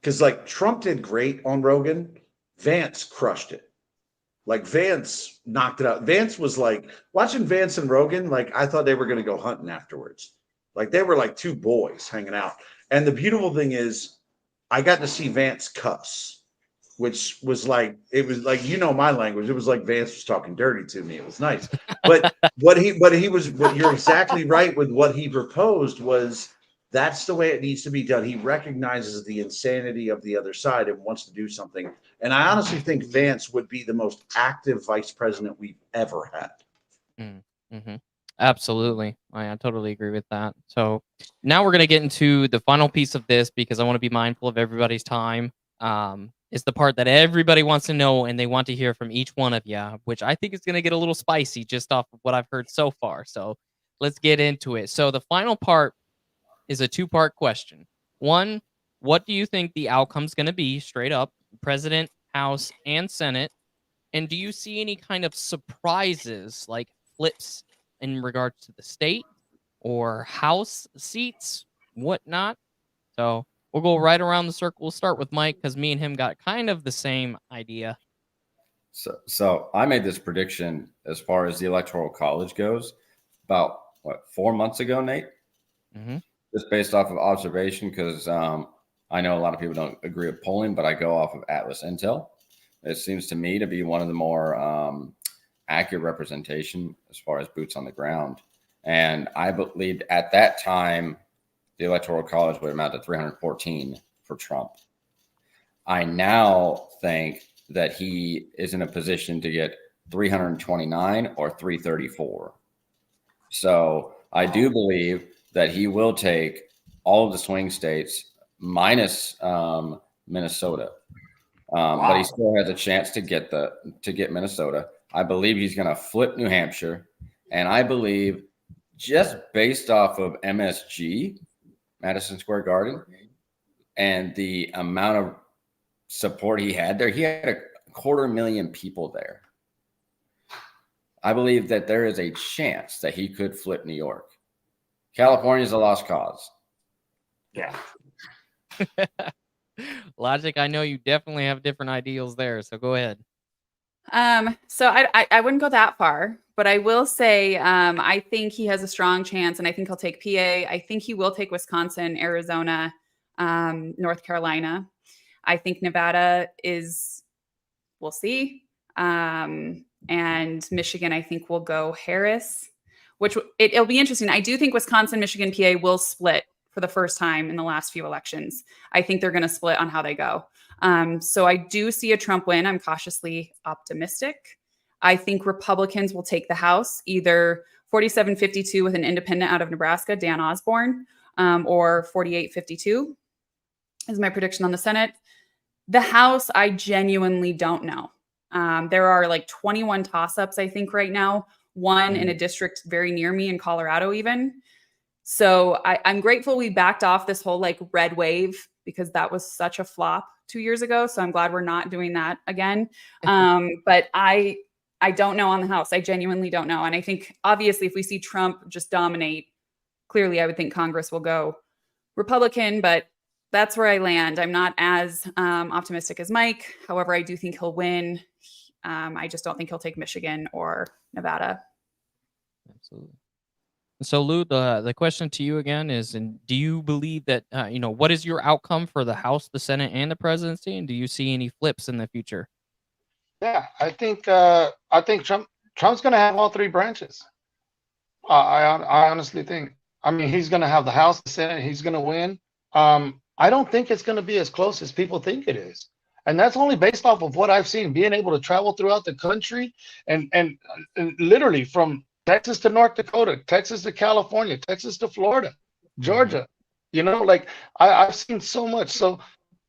because Trump did great on Rogan, Vance crushed it. Like Vance knocked it out. Vance was like watching Vance and Rogan. Like I thought they were gonna go hunting afterwards. Like they were like two boys hanging out. And the beautiful thing is, I got to see Vance cuss, which was like, it was like, my language. It was like Vance was talking dirty to me. It was nice. But what you're exactly right with what he proposed was that's the way it needs to be done. He recognizes the insanity of the other side and wants to do something. And I honestly think Vance would be the most active vice president we've ever had. Mm-hmm. Absolutely. I totally agree with that. So now we're going to get into the final piece of this, because I want to be mindful of everybody's time. It's the part that everybody wants to know, and they want to hear from each one of you, which I think is going to get a little spicy just off of what I've heard so far. So let's get into it. So the final part is a two-part question. One, what do you think the outcome's going to be straight up, President, House, and Senate? And do you see any kind of surprises, like flips in regards to the state or House seats, whatnot? So we'll go right around the circle. We'll start with Mike, because me and him got kind of the same idea. So I made this prediction as far as the Electoral College goes about 4 months ago, Nate. Mm-hmm. Just based off of observation, because I know a lot of people don't agree with polling, but I go off of Atlas Intel. It seems to me to be one of the more accurate representation as far as boots on the ground. And I believed at that time the Electoral College would amount to 314 for Trump. I now think that he is in a position to get 329 or 334. So I do believe that he will take all of the swing states minus Minnesota. But he still has a chance to get Minnesota. I believe he's going to flip New Hampshire, and I believe just based off of MSG, Madison Square Garden, and the amount of support he had there, he had 250,000 people there. I believe that there is a chance that he could flip New York. California is a lost cause. Yeah. Logic, I know you definitely have different ideals there, so go ahead. So I wouldn't go that far, but I will say I think he has a strong chance, and I think he'll take PA. I think he will take Wisconsin, Arizona, North Carolina. I think Nevada we'll see. And Michigan, I think, will go Harris, which it'll be interesting. I do think Wisconsin, Michigan, PA will split for the first time in the last few elections. I think they're going to split on how they go. So I do see a Trump win. I'm cautiously optimistic. I think Republicans will take the House, either 47-52 with an independent out of Nebraska, Dan Osborne, or 48-52 is my prediction on the Senate. The House, I genuinely don't know. There are like 21 toss-ups, I think, right now, one in a district very near me in Colorado even. So I'm grateful we backed off this whole like red wave, because that was such a flop 2 years ago. So I'm glad we're not doing that again. But I don't know on the House. I genuinely don't know. And I think obviously if we see Trump just dominate, clearly I would think Congress will go Republican, but that's where I land. I'm not as optimistic as Mike. However, I do think he'll win. I just don't think he'll take Michigan or Nevada. Absolutely. So Lou, the question to you again is, and do you believe that, what is your outcome for the House, the Senate, and the presidency? And do you see any flips in the future? Yeah, I think Trump's going to have all three branches. I honestly think. I mean, he's going to have the House, the Senate. He's going to win. I don't think it's going to be as close as people think it is. And that's only based off of what I've seen, being able to travel throughout the country and literally from Texas to North Dakota, Texas to California, Texas to Florida, Georgia. Like I've seen so much. So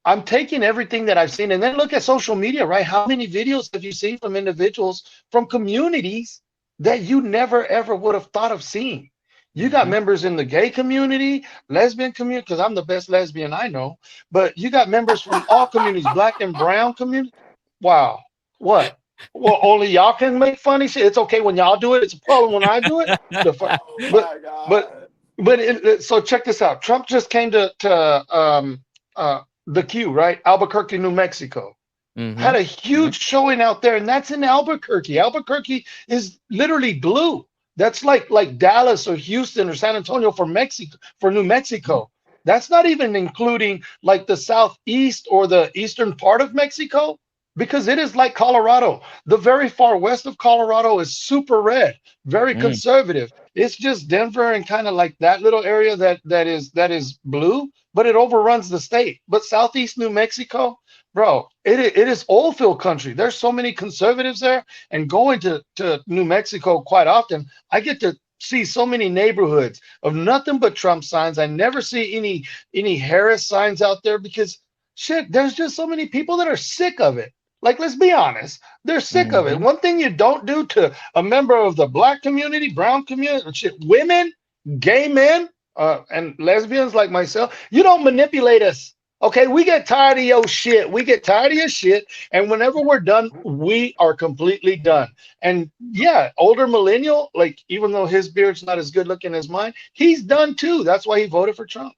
I'm taking everything that I've seen, and then look at social media, right? How many videos have you seen from individuals from communities that you never, ever would have thought of seeing? You got members in the gay community, lesbian community, because I'm the best lesbian I know, but you got members from all communities, black and brown community. Wow. What? Well, only y'all can make funny shit. It's okay when y'all do it. It's a problem when I do it. So check this out. Trump just came to the Q, right? Albuquerque, New Mexico. Had a huge showing out there, and that's in Albuquerque. Albuquerque is literally blue. That's like Dallas or Houston or San Antonio for New Mexico. That's not even including like the southeast or the eastern part of Mexico, because it is like Colorado. The very far west of Colorado is super red, very conservative. It's just Denver and kind of like that little area that is blue, but it overruns the state. But southeast New Mexico, bro, it is oilfield country. There's so many conservatives there, and going to New Mexico quite often, I get to see so many neighborhoods of nothing but Trump signs. I never see any Harris signs out there, because shit, there's just so many people that are sick of it. Like, let's be honest, they're sick of it. One thing you don't do to a member of the black community, brown community, shit, women, gay men, and lesbians like myself, you don't manipulate us. Okay, we get tired of your shit. We get tired of your shit. And whenever we're done, we are completely done. And yeah, older millennial, like, even though his beard's not as good looking as mine, he's done too. That's why he voted for Trump.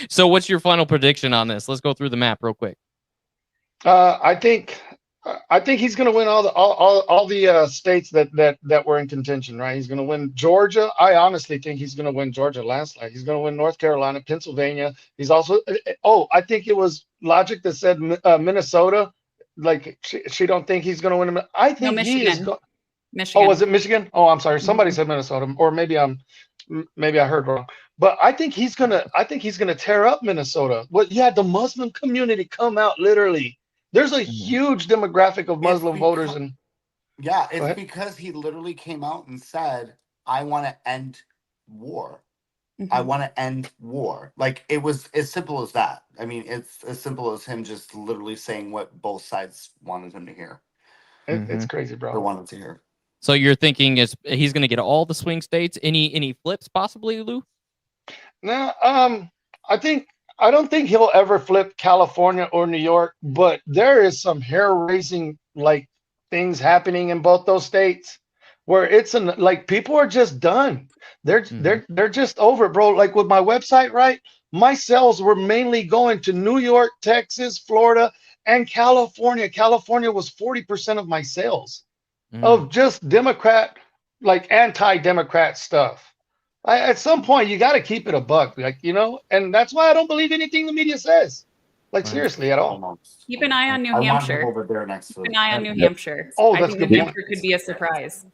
So what's your final prediction on this? Let's go through the map real quick. I think he's going to win all the states that were in contention, right? He's going to win Georgia. I honestly think he's going to win Georgia landslide. He's going to win North Carolina, Pennsylvania. He's also, I think it was Logic that said Minnesota. Like she don't think he's going to win. I think he is. Michigan. Oh, was it Michigan? Oh, I'm sorry. Somebody said Minnesota, or maybe I heard wrong. But I think he's gonna tear up Minnesota. Well, you had the Muslim community come out literally. There's a huge demographic of Muslim voters, and because he literally came out and said, "I want to end war." I Mhm. want to end war. Like, it was as simple as that. I mean, it's as simple as him just literally saying what both sides wanted him to hear It's crazy, or bro. wanted to hear. So you're thinking is he's going to get all the swing states? Any flips possibly, Lou? Now, I think I don't think he'll ever flip California or New York, but there is some hair-raising like things happening in both those states where it's like people are just done. They're just over, bro. Like with my website, right? My sales were mainly going to New York, Texas, Florida, and California. California was 40% of my sales of just Democrat, like anti-Democrat stuff. At some point, you got to keep it a buck, like, and that's why I don't believe anything the media says, like, Right. seriously at all. Almost. Keep an eye on New I want him Hampshire. over there next Keep to an eye on New Yep. Hampshire. Oh, I that's think a New good point. Hampshire could be a surprise.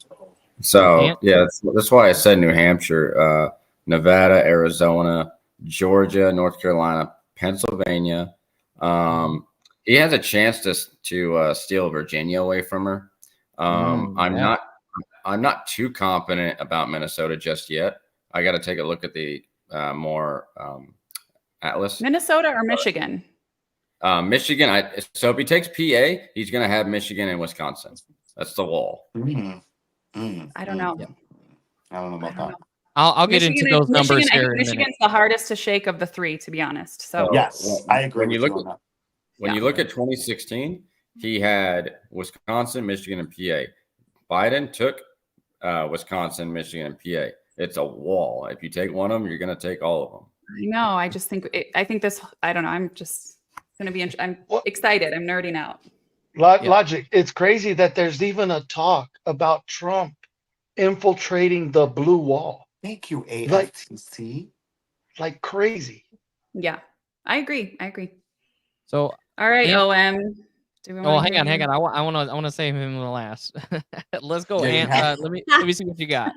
So And- yeah, that's why I said New Hampshire, Nevada, Arizona, Georgia, North Carolina, Pennsylvania. He has a chance to steal Virginia away from her. I'm not too confident about Minnesota just yet. I got to take a look at the more atlas. Minnesota or Michigan? Michigan. So if he takes PA, he's going to have Michigan and Wisconsin. That's the wall. I don't know. I don't know about that. I'll get into those numbers I here think in a minute. Michigan's the hardest to shake of the three, to be honest. So Yes, I agree with you on that. When you look at 2016, he had Wisconsin, Michigan, and PA. Biden took Wisconsin, Michigan, and PA. It's a wall. If you take one of them, you're going to take all of them. I know. I just think I think this. I don't know. I'm just going to be. I'm excited. I'm nerding out. Logic. It's crazy that there's even a talk about Trump infiltrating the blue wall. Thank you, AFTC. Like crazy. Yeah, I agree. So All right, Ant- OM. Do we oh, want hang on. I want to save him the last. Let's go, Yeah, you Ant. have- Let me see what you got.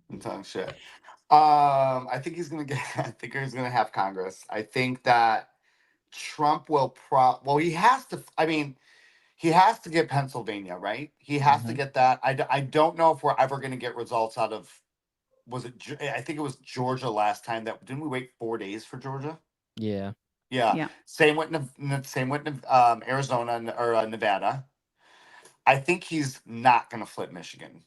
I'm talking shit. I think he's gonna get. I think he's gonna have Congress. I think that Trump will well, he has to. I mean, he has to get Pennsylvania, right? He has to get that. I don't know if we're ever gonna get results out of. Was it? I think it was Georgia last time. That didn't we wait 4 days for Georgia? Yeah. Yeah. Same with Arizona or Nevada. I think he's not gonna flip Michigan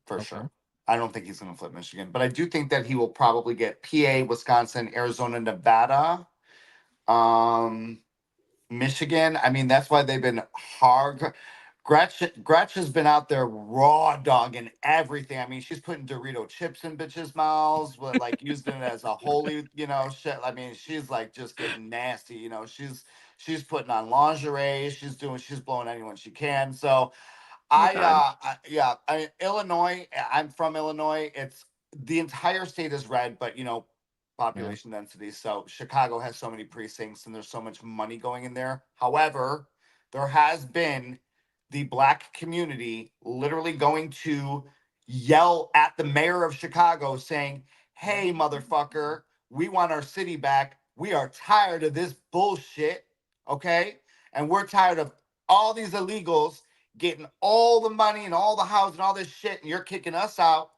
for sure. I don't think he's going to flip Michigan, but I do think that he will probably get PA, Wisconsin, Arizona, Nevada, Michigan. I mean, that's why they've been hard. Gretch has been out there raw dogging everything. I mean, she's putting Dorito chips in bitches' mouths, but like using it as a holy, shit. I mean, she's like just getting nasty. She's putting on lingerie. She's blowing anyone she can. So. Illinois. I'm from Illinois. It's the entire state is red, but population density. So Chicago has so many precincts, and there's so much money going in there. However, there has been the Black community literally going to yell at the mayor of Chicago, saying, "Hey, motherfucker, we want our city back. We are tired of this bullshit, okay? And we're tired of all these illegals." Getting all the money and all the housing and all this shit, and you're kicking us out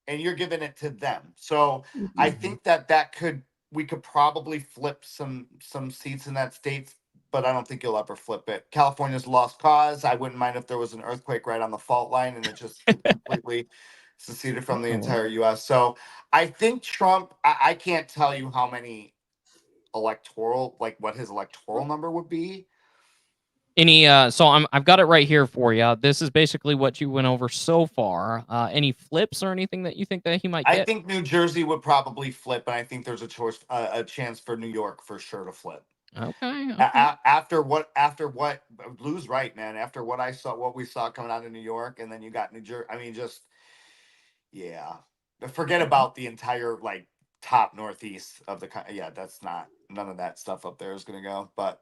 and you're giving it to them. So I think that we could probably flip some seats in that state, but I don't think you'll ever flip it. California's lost cause. I wouldn't mind if there was an earthquake right on the fault line and it just completely seceded from the entire US. So I think Trump, I can't tell you how many what his electoral number would be. I've got it right here for you. This is basically what you went over so far. Any flips or anything that you think that he might get? I think New Jersey would probably flip, and I think there's a chance for New York for sure to flip. Okay. After what Lou's right, man. After what we saw coming out of New York, and then you got New Jersey. I mean, but forget about the entire top northeast of the country. Yeah, that's none of that stuff up there is gonna go, but.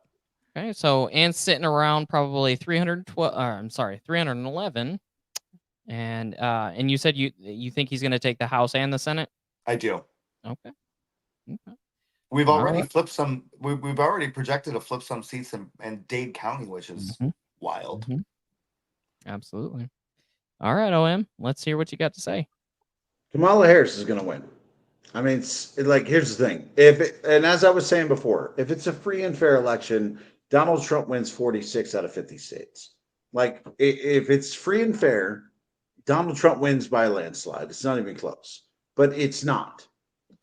Okay, so Ant's sitting around probably 311, and you said you think he's going to take the House and the Senate? I do. Okay. We've already flipped some. We've already projected to flip some seats in Dade County, which is wild. Absolutely. All right, OM. Let's hear what you got to say. Kamala Harris is going to win. I mean, here's the thing. And as I was saying before, if it's a free and fair election, Donald Trump wins 46 out of 50 states. Like, if it's free and fair, Donald Trump wins by a landslide. It's not even close, but it's not.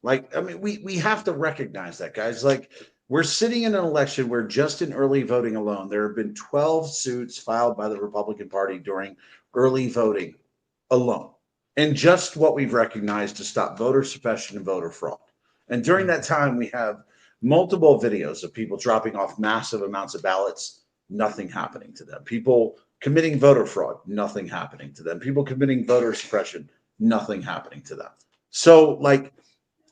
Like, I mean, we have to recognize that, guys. Like, we're sitting in an election where just in early voting alone, there have been 12 suits filed by the Republican Party during early voting alone. And just what we've recognized to stop voter suppression and voter fraud. And during that time, we have multiple videos of people dropping off massive amounts of ballots, nothing happening to them. People committing voter fraud, nothing happening to them. People committing voter suppression, nothing happening to them. So, like,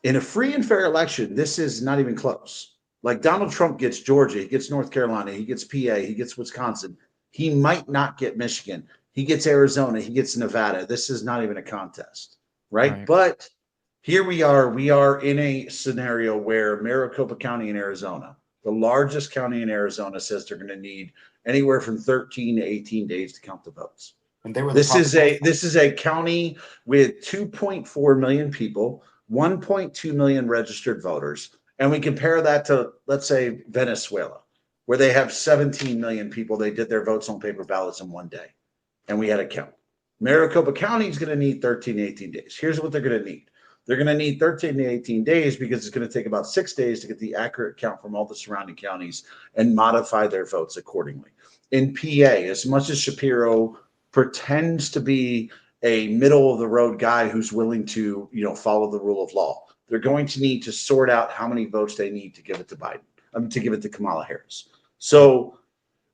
in a free and fair election, this is not even close. Like, Donald Trump gets Georgia, he gets North Carolina, he gets PA, he gets Wisconsin. He might not get Michigan. He gets Arizona, he gets Nevada. This is not even a contest, right? But here we are in a scenario where Maricopa County in Arizona, the largest county in Arizona, says they're going to need anywhere from 13 to 18 days to count the votes. And they were this is a county with 2.4 million people, 1.2 million registered voters, and we compare that to, let's say, Venezuela, where they have 17 million people. They did their votes on paper ballots in one day, and we had a count. Maricopa County is going to need 13 to 18 days. Here's what they're going to need. They're going to need 13 to 18 days because it's going to take about 6 days to get the accurate count from all the surrounding counties and modify their votes accordingly. In PA, as much as Shapiro pretends to be a middle of the road guy who's willing to, follow the rule of law, they're going to need to sort out how many votes they need to give it to Biden, to give it to Kamala Harris. So,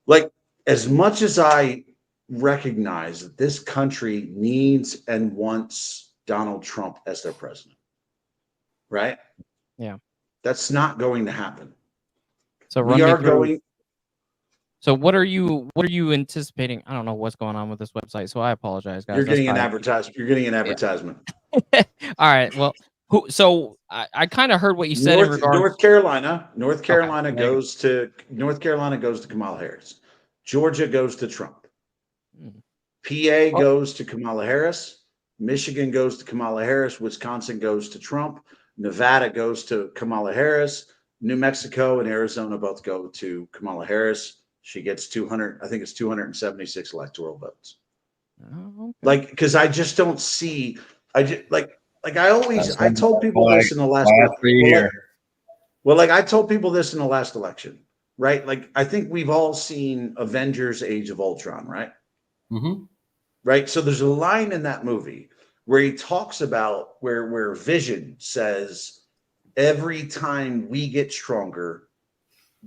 like, as much as I recognize that this country needs and wants Donald Trump as their president, right? Yeah. That's not going to happen. So we are going. So what are you anticipating? I don't know what's going on with this website, so I apologize, guys. You're getting an advertisement. You're getting an advertisement. Yeah. All right. Well, so I kind of heard what you said in regards. North Carolina goes to Kamala Harris. Georgia goes to Trump. PA goes to Kamala Harris. Michigan goes to Kamala Harris. Wisconsin goes to Trump. Nevada goes to Kamala Harris. New Mexico and Arizona both go to Kamala Harris. She gets 276 electoral votes. Oh, okay. Like, because I just don't see. I told people this in the last 3 years. I told people this in the last election, right? Like, I think we've all seen Avengers: Age of Ultron, right? Mm-hmm. Right. So there's a line in that movie where he talks about where Vision says, every time we get stronger,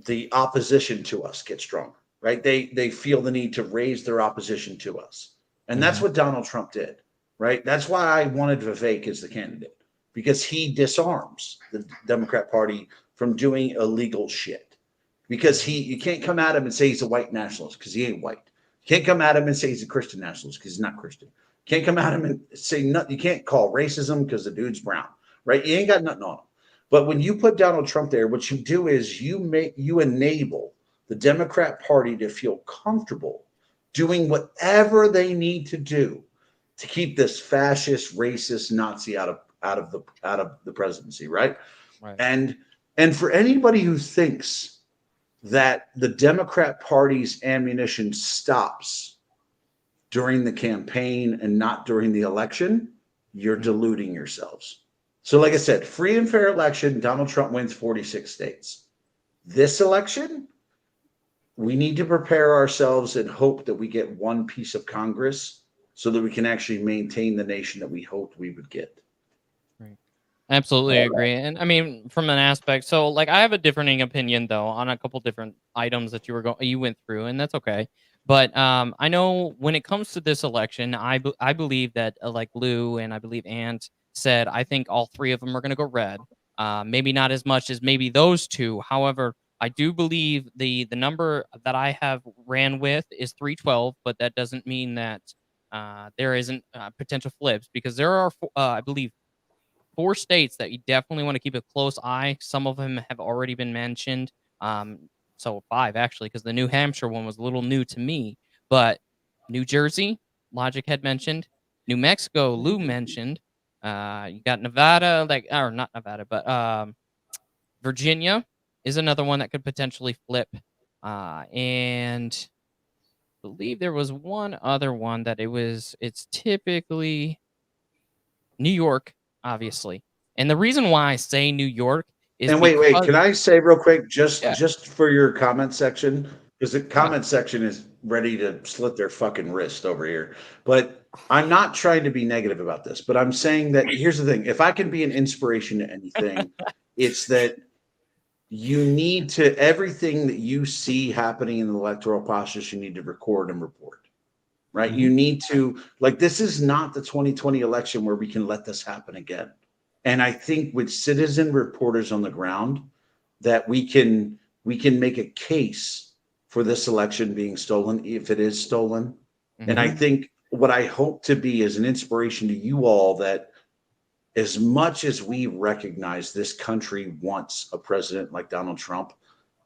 the opposition to us gets stronger, right? They feel the need to raise their opposition to us. And that's what Donald Trump did, right? That's why I wanted Vivek as the candidate, because he disarms the Democrat Party from doing illegal shit. Because you can't come at him and say he's a white nationalist, because he ain't white. You can't come at him and say he's a Christian nationalist, because he's not Christian. You can't come at him and say nothing. You can't call racism because the dude's brown, right? You ain't got nothing on him. But when you put Donald Trump there, what you do is you enable the Democrat Party to feel comfortable doing whatever they need to do to keep this fascist, racist Nazi out of the presidency, right? And for anybody who thinks that the Democrat Party's ammunition stops during the campaign and not during the election, you're deluding yourselves. So, like I said, free and fair election, Donald Trump wins 46 states. This election, we need to prepare ourselves and hope that we get one piece of Congress so that we can actually maintain the nation that we hoped we would get. Right. Absolutely agree. And I mean, from an aspect, so like I have a differing opinion though on a couple different items that you went through, and that's okay. But I know when it comes to this election, I believe that like Lou and I believe Ant said, I think all three of them are going to go red. Maybe not as much as maybe those two. However, I do believe the number that I have ran with is 312, but that doesn't mean that there isn't potential flips, because there are, I believe, 4 states that you definitely want to keep a close eye. Some of them have already been mentioned. So 5 actually, because the New Hampshire one was a little new to me. But New Jersey, Logic had mentioned. New Mexico, Lou mentioned. You got Nevada, or not Nevada, but Virginia is another one that could potentially flip. And I believe there was one other one that it's typically New York, obviously. And the reason why I say New York is And wait, because can I say real quick, Yeah. just for your comment section, because the comment section is ready to slit their fucking wrist over here. But I'm not trying to be negative about this, but I'm saying that here's the thing: if I can be an inspiration to anything, it's that you need to everything that you see happening in the electoral process, you need to record and report. Right? You need to, like, this is not the 2020 election where we can let this happen again. And I think with citizen reporters on the ground, that we can make a case for this election being stolen if it is stolen. And I think what I hope to be is an inspiration to you all, that as much as we recognize this country wants a president like Donald Trump,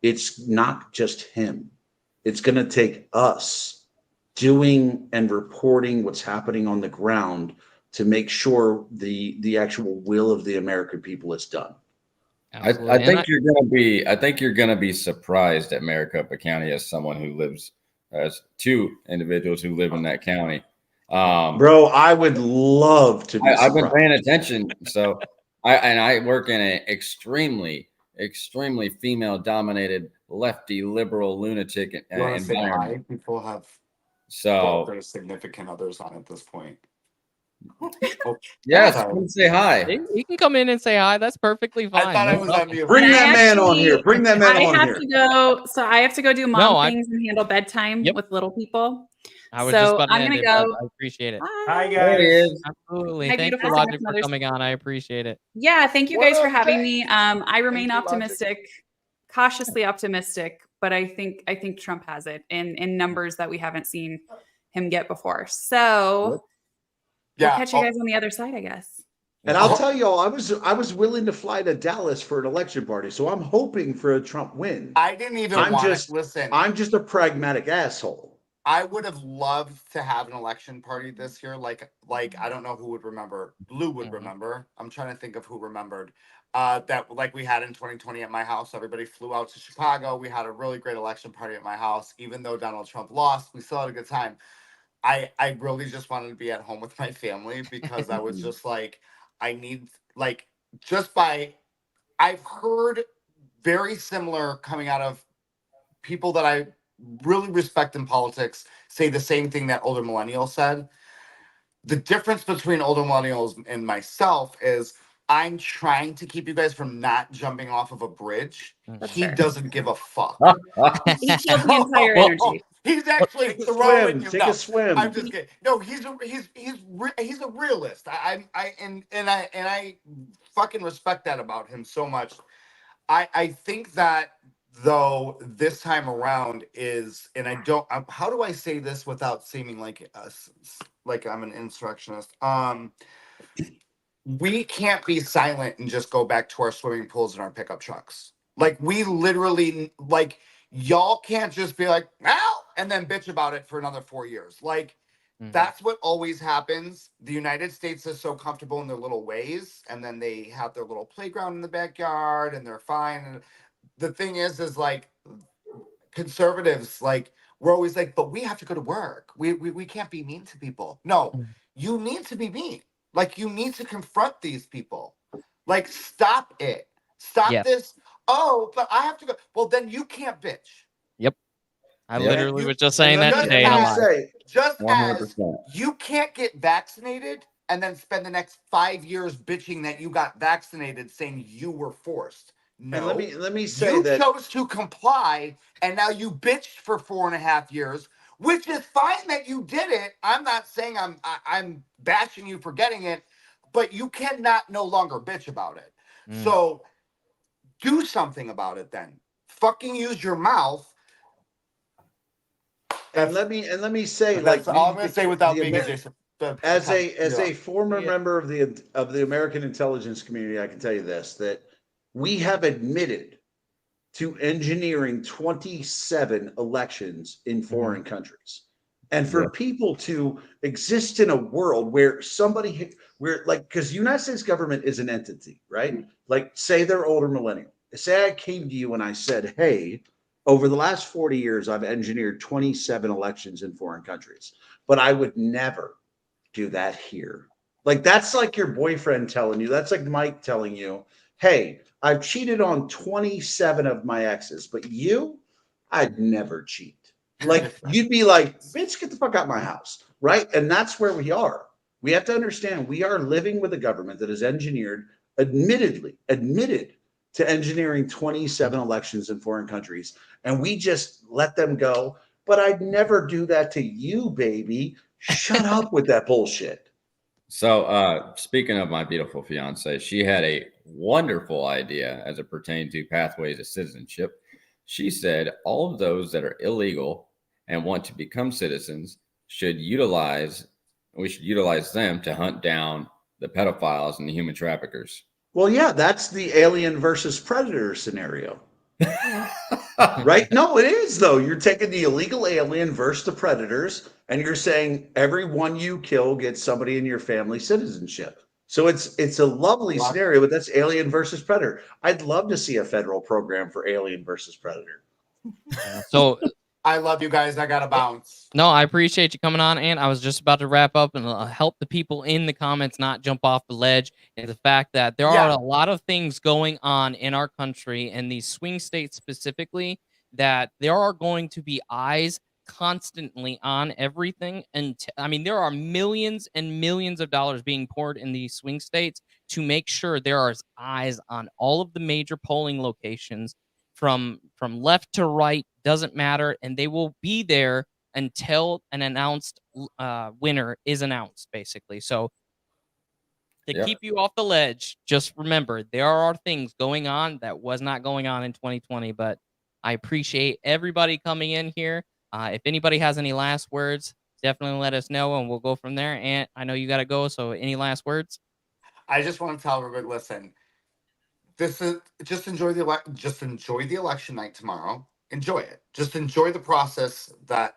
it's not just him. It's going to take us doing and reporting what's happening on the ground to make sure the actual will of the American people is done. I think you're gonna be surprised at Maricopa County as someone who lives as two individuals who live in that county. Bro, I would love to be I've been surprised. paying attention. So I work in an extremely female dominated lefty liberal lunatic You want to say hi? environment. People have So their significant others on at this point. yes, Sorry. come say hi. he can come in and say hi. That's perfectly fine. I thought I No was problem. on mute. Bring And I that man on here. actually- Bring that man I on have here. to go. So I have to go do mom No, things and handle bedtime Yep. with little people. I was just So about to I'm end gonna it, but go. I appreciate it. Hi, There he guys. is. Absolutely. My Thank you, beautiful Logic, significant for others. coming on. I appreciate it. Yeah, thank you What guys for up, having Dave? me. I remain you, Logic. optimistic, cautiously optimistic, but I think Trump has it in numbers that we haven't seen him get before. So we'll catch you guys on the other side, I guess. And I'll tell you all, I was willing to fly to Dallas for an election party, so I'm hoping for a Trump win. I didn't even I'm want just- to listen. I'm just a pragmatic asshole. I would have loved to have an election party this year. Like I don't know who would remember. Blue would remember. I'm trying to think of who remembered. That like we had in 2020 at my house. Everybody flew out to Chicago. We had a really great election party at my house. Even though Donald Trump lost, we still had a good time. I really just wanted to be at home with my family because I was just like, I need, like, I've heard very similar coming out of people that I really respect in politics say the same thing that older millennials said. The difference between older millennials and myself is I'm trying to keep you guys from not jumping off of a bridge. That's He fair. doesn't give a fuck. He feels the entire energy. He's actually Take a throwing swim. you. Take No, a swim. I'm just kidding. No, he's a realist. I fucking respect that about him so much. I think that though this time around is, and how do I say this without seeming like I'm an insurrectionist? We can't be silent and just go back to our swimming pools and our pickup trucks. Like we literally, like y'all can't just be like, ow, and then bitch about it for another 4 years. Like that's what always happens. The United States is so comfortable in their little ways, and then they have their little playground in the backyard and they're fine. And the thing is like conservatives, like we're always like, but we have to go to work. We can't be mean to people. No, you need to be mean. Like you need to confront these people. Like stop it. Stop this. Oh, but I have to go. Well, then you can't bitch. Yep. I Yeah. literally was just saying And that let me- today. let And me I'm like, say, Just 100%. as you can't get vaccinated and then spend the next 5 years bitching that you got vaccinated, saying you were forced. No, and let me say you that chose to comply, and now you bitched for 4.5 years, which is fine that you did it. I'm not saying I'm bashing you for getting it, but you cannot no longer bitch about it. So do something about it then. Fucking use your mouth. and let me say, That's like, all I'm going to say without the being Amer- adjacent. as a former Yeah. member of the American intelligence community, I can tell you this, that we have admitted to engineering 27 elections in foreign countries. And for people to exist in a world where because the United States government is an entity, right? Like, say they're older millennial. Say I came to you and I said, hey, over the last 40 years, I've engineered 27 elections in foreign countries, but I would never do that here. Like, that's like your boyfriend telling you, that's like Mike telling you, hey, I've cheated on 27 of my exes, but you, I'd never cheat. Like, you'd be like, bitch, get the fuck out of my house, right? And that's where we are. We have to understand we are living with a government that is admitted to engineering 27 elections in foreign countries, and we just let them go. But I'd never do that to you, baby. Shut up with that bullshit. So, speaking of my beautiful fiance, she had a wonderful idea as it pertained to pathways to citizenship. She said all of those that are illegal and want to become citizens we should utilize them to hunt down the pedophiles and the human traffickers. Well, yeah, that's the alien versus predator scenario. Right? No, it is, though. You're taking the illegal alien versus the predators, and you're saying everyone you kill gets somebody in your family citizenship. So it's a lovely scenario, but that's alien versus predator. I'd love to see a federal program for alien versus predator. So I love you guys. I gotta bounce. no, I appreciate you coming on, and I was just about to wrap up and help the people in the comments not jump off the ledge. And the fact that there are a lot of things going on in our country and these swing states specifically, that there are going to be eyes constantly on everything. And I mean, there are millions and millions of dollars being poured in these swing states to make sure there are eyes on all of the major polling locations from left to right, doesn't matter, and they will be there until an announced winner is announced, basically. So to keep you off the ledge, just remember there are things going on that was not going on in 2020. But I appreciate everybody coming in here. If anybody has any last words, definitely let us know, and we'll go from there. And I know you got to go, so any last words? I just want to tell everybody, listen, this is just enjoy the election night tomorrow. Enjoy it. Just enjoy the process that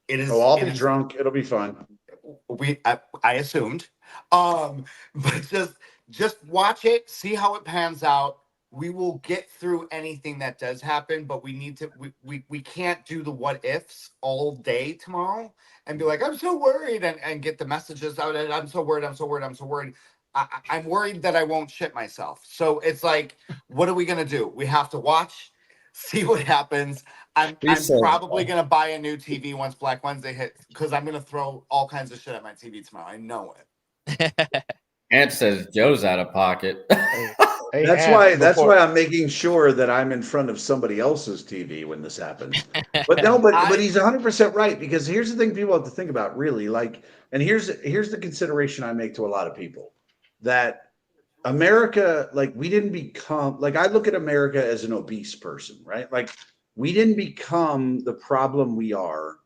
it is. Oh, I'll be drunk. It'll be fun. I assumed. But just watch it, see how it pans out. We will get through anything that does happen, but we can't do the what ifs all day tomorrow and be like, I'm so worried, and get the messages out. And I'm so worried. I'm worried that I won't shit myself. So it's like, what are we going to do? We have to watch, see what happens. I'm probably going to buy a new TV once Black Wednesday hits, because I'm going to throw all kinds of shit at my TV tomorrow. I know it. Ant says Joe's out of pocket. That's why I'm making sure that I'm in front of somebody else's TV when this happens. But no, but he's 100% right, because here's the thing people have to think about, really. Like, and here's the consideration I make to a lot of people, that America, like, we didn't become, like, I look at America as an obese person, right? Like, we didn't become the problem we are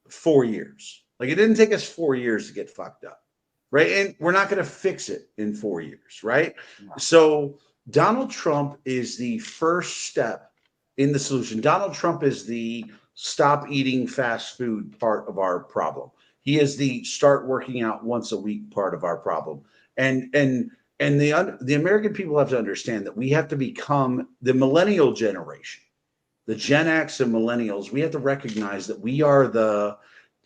4 years. Like, it didn't take us 4 years to get fucked up, right? And we're not going to fix it in 4 years, right? No. So Donald Trump is the first step in the solution. Donald Trump is the stop eating fast food part of our problem. He is the start working out once a week part of our problem. And the American people have to understand that we have to become the millennial generation, the Gen X and millennials. We have to recognize that we are the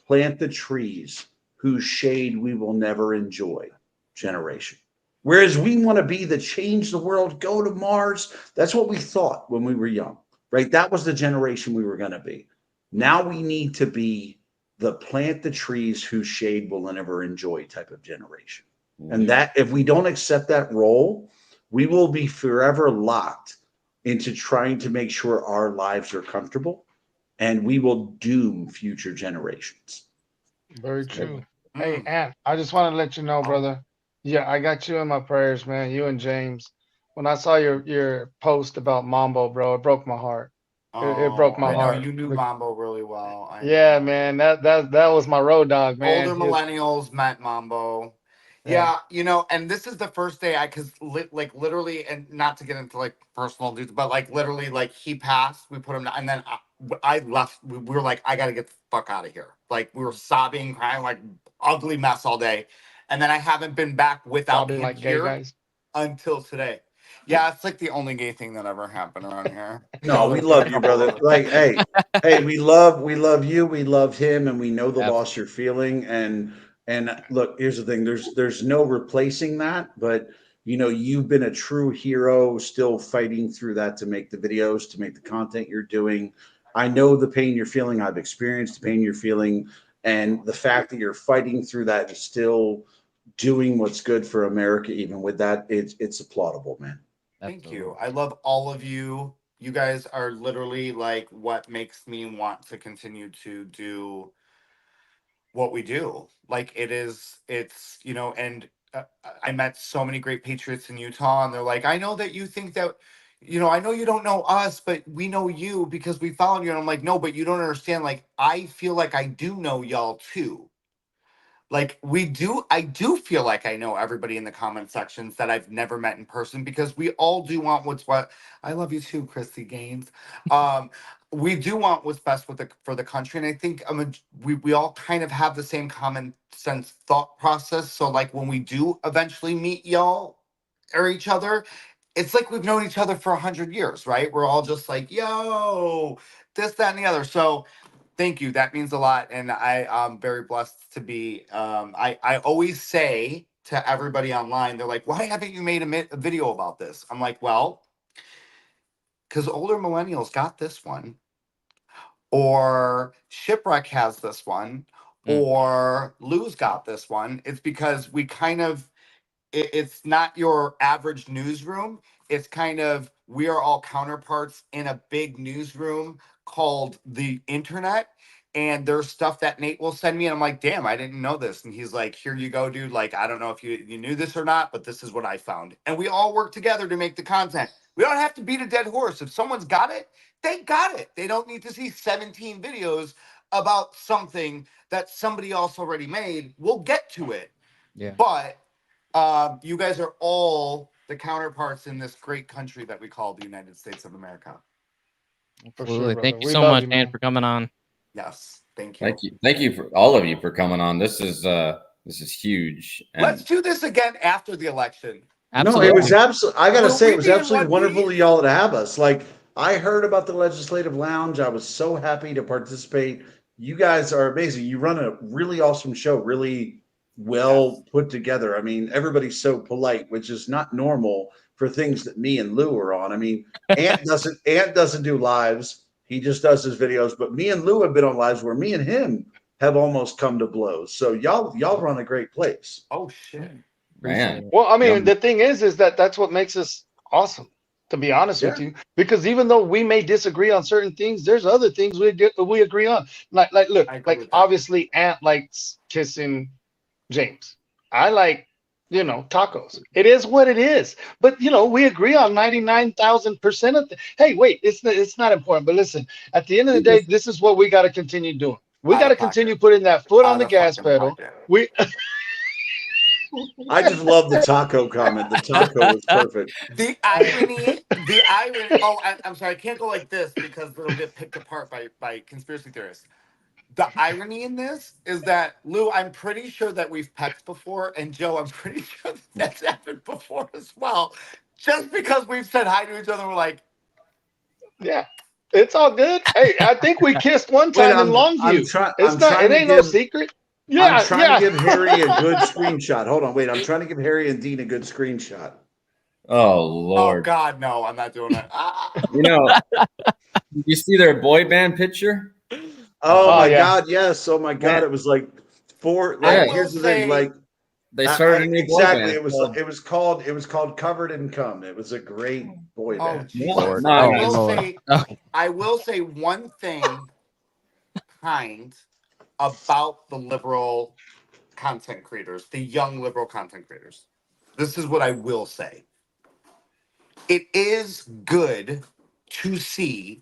plant the trees whose shade we will never enjoy generation. Whereas we want to be the change the world, go to Mars. That's what we thought when we were young, right? That was the generation we were going to be. Now we need to be the plant the trees whose shade we'll never enjoy type of generation. And that, if we don't accept that role, we will be forever locked into trying to make sure our lives are comfortable, and we will doom future generations. Very true. Hey, Ant, I just want to let you know, brother. Yeah, I got you in my prayers, man. You and James. When I saw your post about Mambo, bro, it broke my heart. It broke my heart. You knew Mambo really well. Yeah, man. That was my road dog, man. Older millennials met Mambo. Yeah, and this is the first day because literally, and not to get into like personal dudes, but like literally, like he passed, we put him down, and then I left. We were like, I got to get the fuck out of here. Like we were sobbing, crying, like ugly mess all day. And then I haven't been back without Sounding him like gay here guys. until today. Yeah, it's like the only gay thing that ever happened around here. No, we love you, brother. Like, hey, we love you, we love him, and we know the loss you're feeling. And look, here's the thing: there's no replacing that. But you know, you've been a true hero, still fighting through that to make the videos, to make the content you're doing. I know the pain you're feeling. I've experienced the pain you're feeling, and the fact that you're fighting through that and still doing what's good for America, even with that, it's applaudable, man. Thank you. I love all of you. You guys are literally like what makes me want to continue to do what we do. Like it's, you know, and I met so many great patriots in Utah, and they're like, I know that you think that, you know, I know you don't know us, but we know you because we followed you. And I'm like, no, but you don't understand. Like, I feel like I do know y'all too. Like I do feel like I know everybody in the comment sections that I've never met in person, because we all do want what I love you too, Christy Gaines. We do want what's best for the country. And I think we all kind of have the same common sense thought process. So like when we do eventually meet y'all or each other, it's like we've known each other for 100 years, right? We're all just like, yo, this, that, and the other. So thank you. That means a lot. And I'm very blessed to be. I always say to everybody online, they're like, why haven't you made a video about this? I'm like, well, because older millennials got this one, or Shipwreck has this one, or Lou's got this one. It's because we kind of, it's not your average newsroom. It's kind of, we are all counterparts in a big newsroom called the internet. And there's stuff that Nate will send me, and I'm like, damn, I didn't know this. And he's like, here you go, dude. Like, I don't know if you knew this or not, but this is what I found. And we all work together to make the content. We don't have to beat a dead horse. If someone's got it, they got it. They don't need to see 17 videos about something that somebody else already made. We'll get to it. Yeah. But you guys are all the counterparts in this great country that we call the United States of America. Absolutely. Sure, Thank you we so love much, you, man, man. for coming on. Yes, thank you. Thank you for all of you for coming on. This is huge. And Let's do this again after the election. Absolutely. No, it was absolutely. I gotta Will say, we it was be in absolutely one wonderful piece? of y'all to have us. Like, I heard about the Legislative Lounge. I was so happy to participate. You guys are amazing. You run a really awesome show, really well put together. I mean, everybody's so polite, which is not normal for things that me and Lou are on. I mean, Ant doesn't do lives. He just does his videos. But me and Lou have been on lives where me and him have almost come to blows. So y'all run a great place. Oh shit. man, Well, I mean, Yum. the thing is that that's what makes us awesome, to be honest with you. Because even though we may disagree on certain things, there's other things we agree on. Like look, I agree like with that. obviously Ant likes kissing James. I like, tacos. It is what it is. But we agree on 99,000% of hey, wait, it's not important. But listen, at the end of the day, this is what we got to continue doing. We Out got to of pocket. continue putting that foot on Out the of gas fucking pedal. pocket. We I just love the taco comment. The taco was perfect. The irony. Oh, I'm sorry. I can't go like this because it'll get picked apart by conspiracy theorists. The irony in this is that, Lou, I'm pretty sure that we've pecked before, and Joe, I'm pretty sure that's happened before as well. Just because we've said hi to each other, we're like, Yeah, it's all good. Hey, I think we kissed one Wait, time in Longview. It ain't no secret. I'm Yeah, trying yeah. to give Harry a good screenshot. Hold on, wait. I'm trying to give Harry and Dean a good screenshot. Oh oh Lord. God, no, I'm not doing that. You know, you see their boy band picture? Oh, Oh, my yeah. God, yes. Oh my God, Yeah. it was like four. I Like, will here's the say- thing. Like, They started a new boy exactly. band. It was called Covered in Cum. It was a great boy Oh band. Jesus! Lord. No, I no, will Lord. say, Okay. I will say one thing kind about the liberal content creators, the young liberal content creators. This is what I will say. It is good to see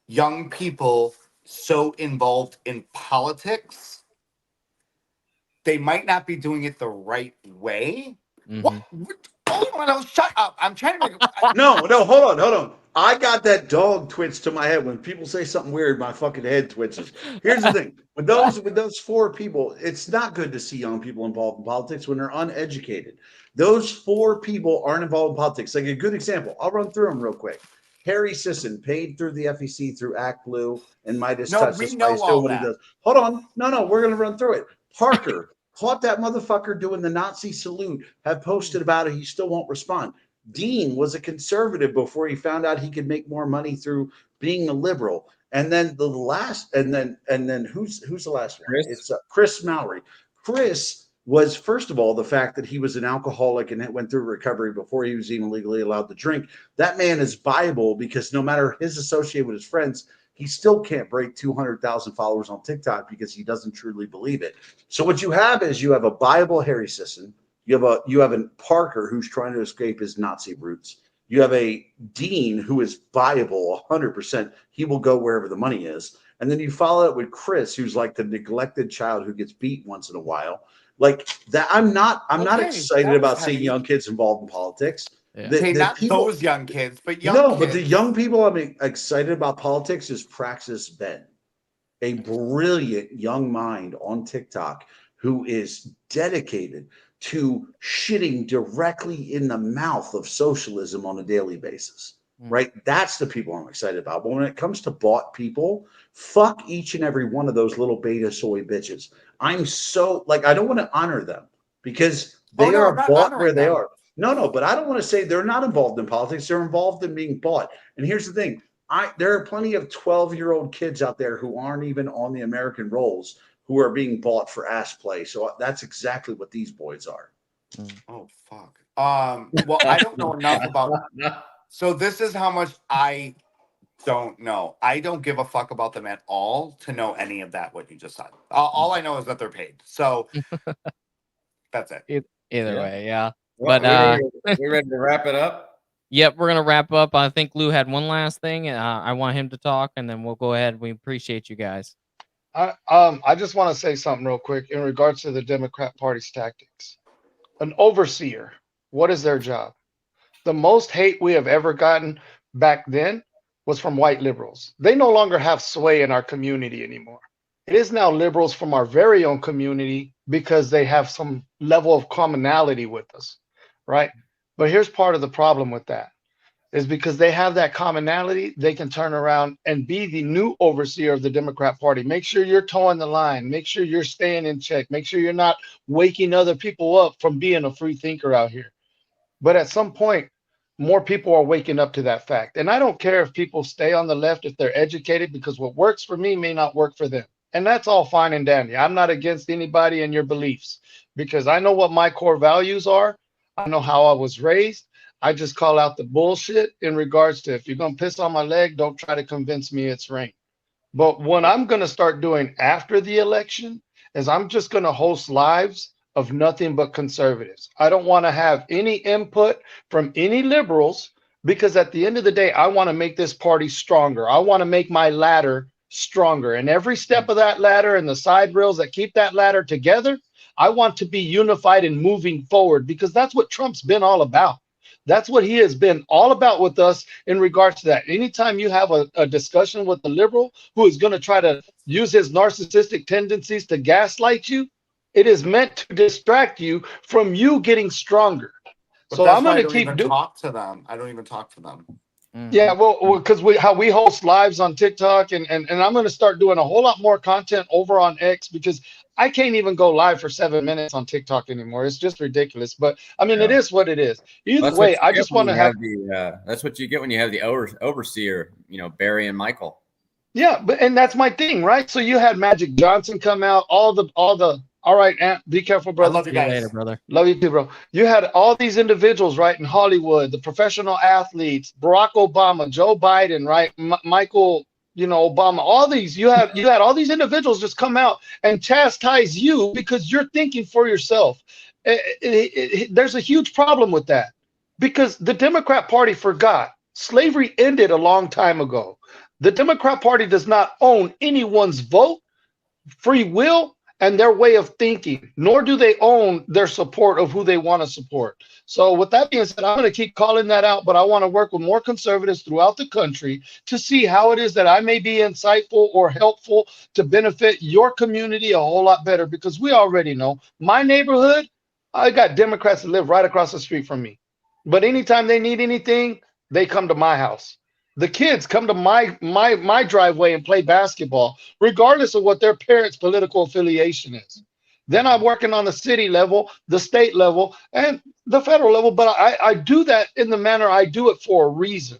young people so involved in politics. They might not be doing it the right way. Mhm. What? Oh, no, shut up. I'm trying to make No, hold on. I got that dog twitch to my head. When people say something weird, my fucking head twitches. Here's the thing. With those 4 people, it's not good to see young people involved in politics when they're uneducated. Those 4 people aren't involved in politics. Like a good example, I'll run through them real quick. Harry Sisson, paid through the FEC through Act Blue and Midas No, Touch. we That's why he's know doing all what he that. does. Hold on. No, we're going to run through it. Parker, caught that motherfucker doing the Nazi salute, have posted about it. He still won't respond. Dean was a conservative before he found out he could make more money through being a liberal. And then the last, and then who's the last one? Chris? It's Chris Mallory. Chris was, first of all, the fact that he was an alcoholic and went through recovery before he was even legally allowed to drink. That man is Bible, because no matter his associate with his friends, he still can't break 200,000 followers on TikTok because he doesn't truly believe it. So what you have is you have a Bible Harry Sisson. You have a Parker who's trying to escape his Nazi roots. You have a Dean who is viable 100%. He will go wherever the money is. And then you follow it with Chris, who's like the neglected child who gets beat once in a while. Like that, I'm not excited about seeing young kids involved in politics. Yeah. Okay, not those young kids, but young kids. But the young people I'm excited about politics is Praxis Ben, a brilliant young mind on TikTok who is dedicated to shitting directly in the mouth of socialism on a daily basis, right? That's the people I'm excited about. But when it comes to bought people, fuck each and every one of those little beta soy bitches. I'm so, like, I don't want to honor them because they are bought where they are. No, but I don't want to say they're not involved in politics. They're involved in being bought. And here's the thing. There are plenty of 12-year-old kids out there who aren't even on the American rolls who are being bought for ass play. So that's exactly what these boys are. Oh, fuck. Well, I don't know enough about. So this is how much I don't know. I don't give a fuck about them at all to know any of that, what you just said. All I know is that they're paid. So that's it. Either way, yeah. Well, But we ready to wrap it up? Yep, we're gonna wrap up. I think Lou had one last thing. I want him to talk, and then we'll go ahead. We appreciate you guys. I just want to say something real quick in regards to the Democrat Party's tactics. An overseer, what is their job? The most hate we have ever gotten back then was from white liberals. They no longer have sway in our community anymore. It is now liberals from our very own community because they have some level of commonality with us, right? But here's part of the problem with that. Is because they have that commonality, they can turn around and be the new overseer of the Democrat Party. Make sure you're towing the line. Make sure you're staying in check. Make sure you're not waking other people up from being a free thinker out here. But at some point, more people are waking up to that fact. And I don't care if people stay on the left if they're educated, because what works for me may not work for them. And that's all fine and dandy. I'm not against anybody and your beliefs, because I know what my core values are. I know how I was raised. I just call out the bullshit in regards to, if you're going to piss on my leg, don't try to convince me it's rain. But what I'm going to start doing after the election is I'm just going to host lives of nothing but conservatives. I don't want to have any input from any liberals, because at the end of the day, I want to make this party stronger. I want to make my ladder stronger. And every step of that ladder and the side rails that keep that ladder together, I want to be unified and moving forward, because that's what Trump's been all about. That's what he has been all about with us in regards to that. Anytime you have a discussion with the liberal who is going to try to use his narcissistic tendencies to gaslight you, it is meant to distract you from you getting stronger. But so I'm going to keep doing. Talk to them. I don't even talk to them. Yeah, well, because how we host lives on TikTok, and I'm going to start doing a whole lot more content over on X, because I can't even go live for 7 minutes on TikTok anymore. It's just ridiculous. But I mean, It is what it is. Either way, I just want to have the. That's what you get when you have the overseer, Barry and Michael. Yeah, and that's my thing, right? So you had Magic Johnson come out, all right, Aunt, be careful, brother. I love you guys. Later, brother. Love you too, bro. You had all these individuals, right, in Hollywood, the professional athletes, Barack Obama, Joe Biden, right, Michael, Obama, all these. You had all these individuals just come out and chastise you because you're thinking for yourself. There's a huge problem with that, because the Democrat Party forgot slavery ended a long time ago. The Democrat Party does not own anyone's vote, free will, and their way of thinking, nor do they own their support of who they want to support. So with that being said, I'm going to keep calling that out, but I want to work with more conservatives throughout the country to see how it is that I may be insightful or helpful to benefit your community a whole lot better, because we already know my neighborhood, I got Democrats that live right across the street from me. But anytime they need anything, they come to my house. The kids come to my driveway and play basketball, regardless of what their parents' political affiliation is. Then I'm working on the city level, the state level, and the federal level. But I do that in the manner I do it for a reason,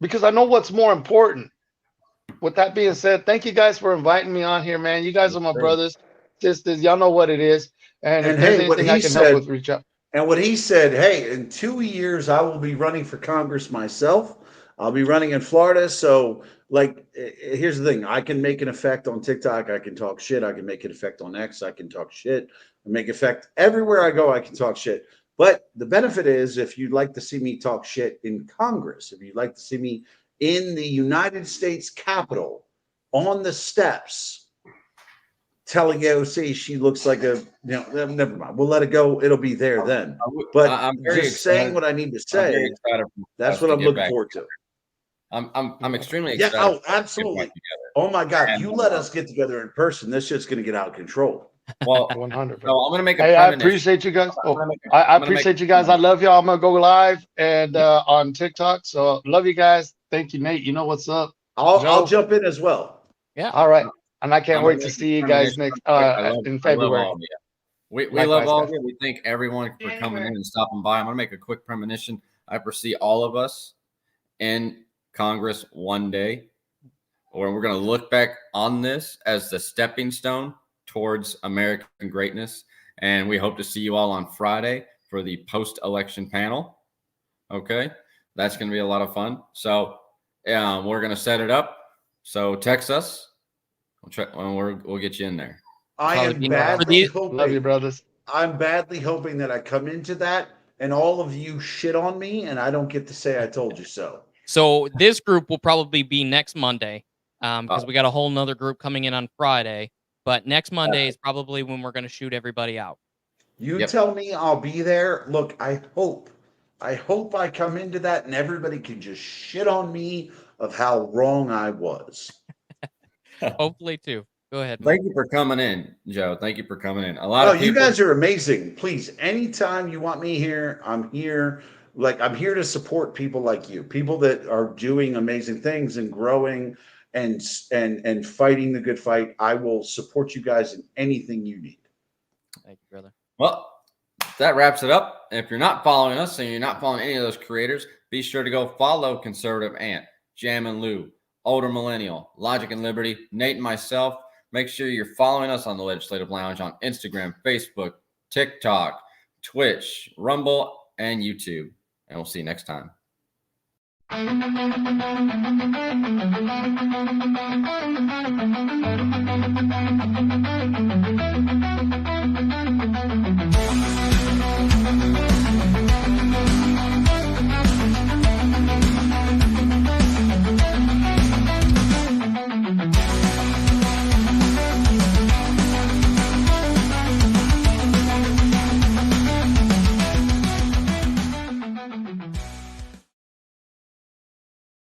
because I know what's more important. With that being said, thank you guys for inviting me on here, man. You guys are my brothers, sisters. Y'all know what it is. And if there's hey, what anything I he can help said, with, reach out. and what he said, hey, in 2 years, I will be running for Congress myself. I'll be running in Florida. So, like, here's the thing. I can make an effect on TikTok. I can talk shit. I can make an effect on X. I can talk shit. I make effect everywhere I go. I can talk shit. But the benefit is, if you'd like to see me talk shit in Congress, if you'd like to see me in the United States Capitol on the steps, telling AOC she looks like a, never mind. We'll let it go. It'll be there then. But I'm just very saying excited. what I need to I'm very say, excited for that's us what to I'm get looking back. forward to. I'm extremely Yeah, excited. oh, for us to get back absolutely. together. Oh my God, And, you let us get together in person. This shit's going to get out of control. Well, 100. so I'm gonna make a Hey, I premonition. appreciate you guys. I'm Oh, gonna make a- I I'm gonna make appreciate a you guys. I premonition. love y'all. I'm gonna go live and on TikTok. So love you guys. Thank you, Nate. You know what's up. I'll Joe. jump in as well. Yeah. All right. And I can't I'm wait gonna to make a see you guys premonition next real quick. in I love February. all of you. We Likewise, love all of guys. you. We thank everyone for coming in and stopping by. I'm gonna make a quick premonition. I foresee all of us in Congress one day, or we're gonna look back on this as the stepping stone towards American greatness. And we hope to see you all on Friday for the post-election panel. Okay, that's gonna be a lot of fun. So we're gonna set it up. So text us. We'll get you in there. I Probably am be- badly Love you, hoping. brothers. I'm badly hoping that I come into that and all of you shit on me and I don't get to say I told you so. So this group will probably be next Monday, because we got a whole nother group coming in on Friday. But next Monday is probably when we're going to shoot everybody out. You Yep. tell me I'll be there. Look, I hope I come into that and everybody can just shit on me of how wrong I was. Hopefully, too. Go ahead, Mike. Thank you for coming in, Joe. Thank you for coming in. A lot Oh, of people. you guys are amazing. Please, anytime you want me here, I'm here. Like, I'm here to support people like you, people that are doing amazing things and growing and fighting the good fight. I will support you guys in anything you need. Thank you, brother. Well, that wraps it up. If you're not following us and you're not following any of those creators, be sure to go follow Conservative Ant, Jam and Lou, Older Millennial, Logic and Liberty, Nate and myself. Make sure you're following us on the Legislative Lounge on Instagram, Facebook, TikTok, Twitch, Rumble, and YouTube. And we'll see you next time.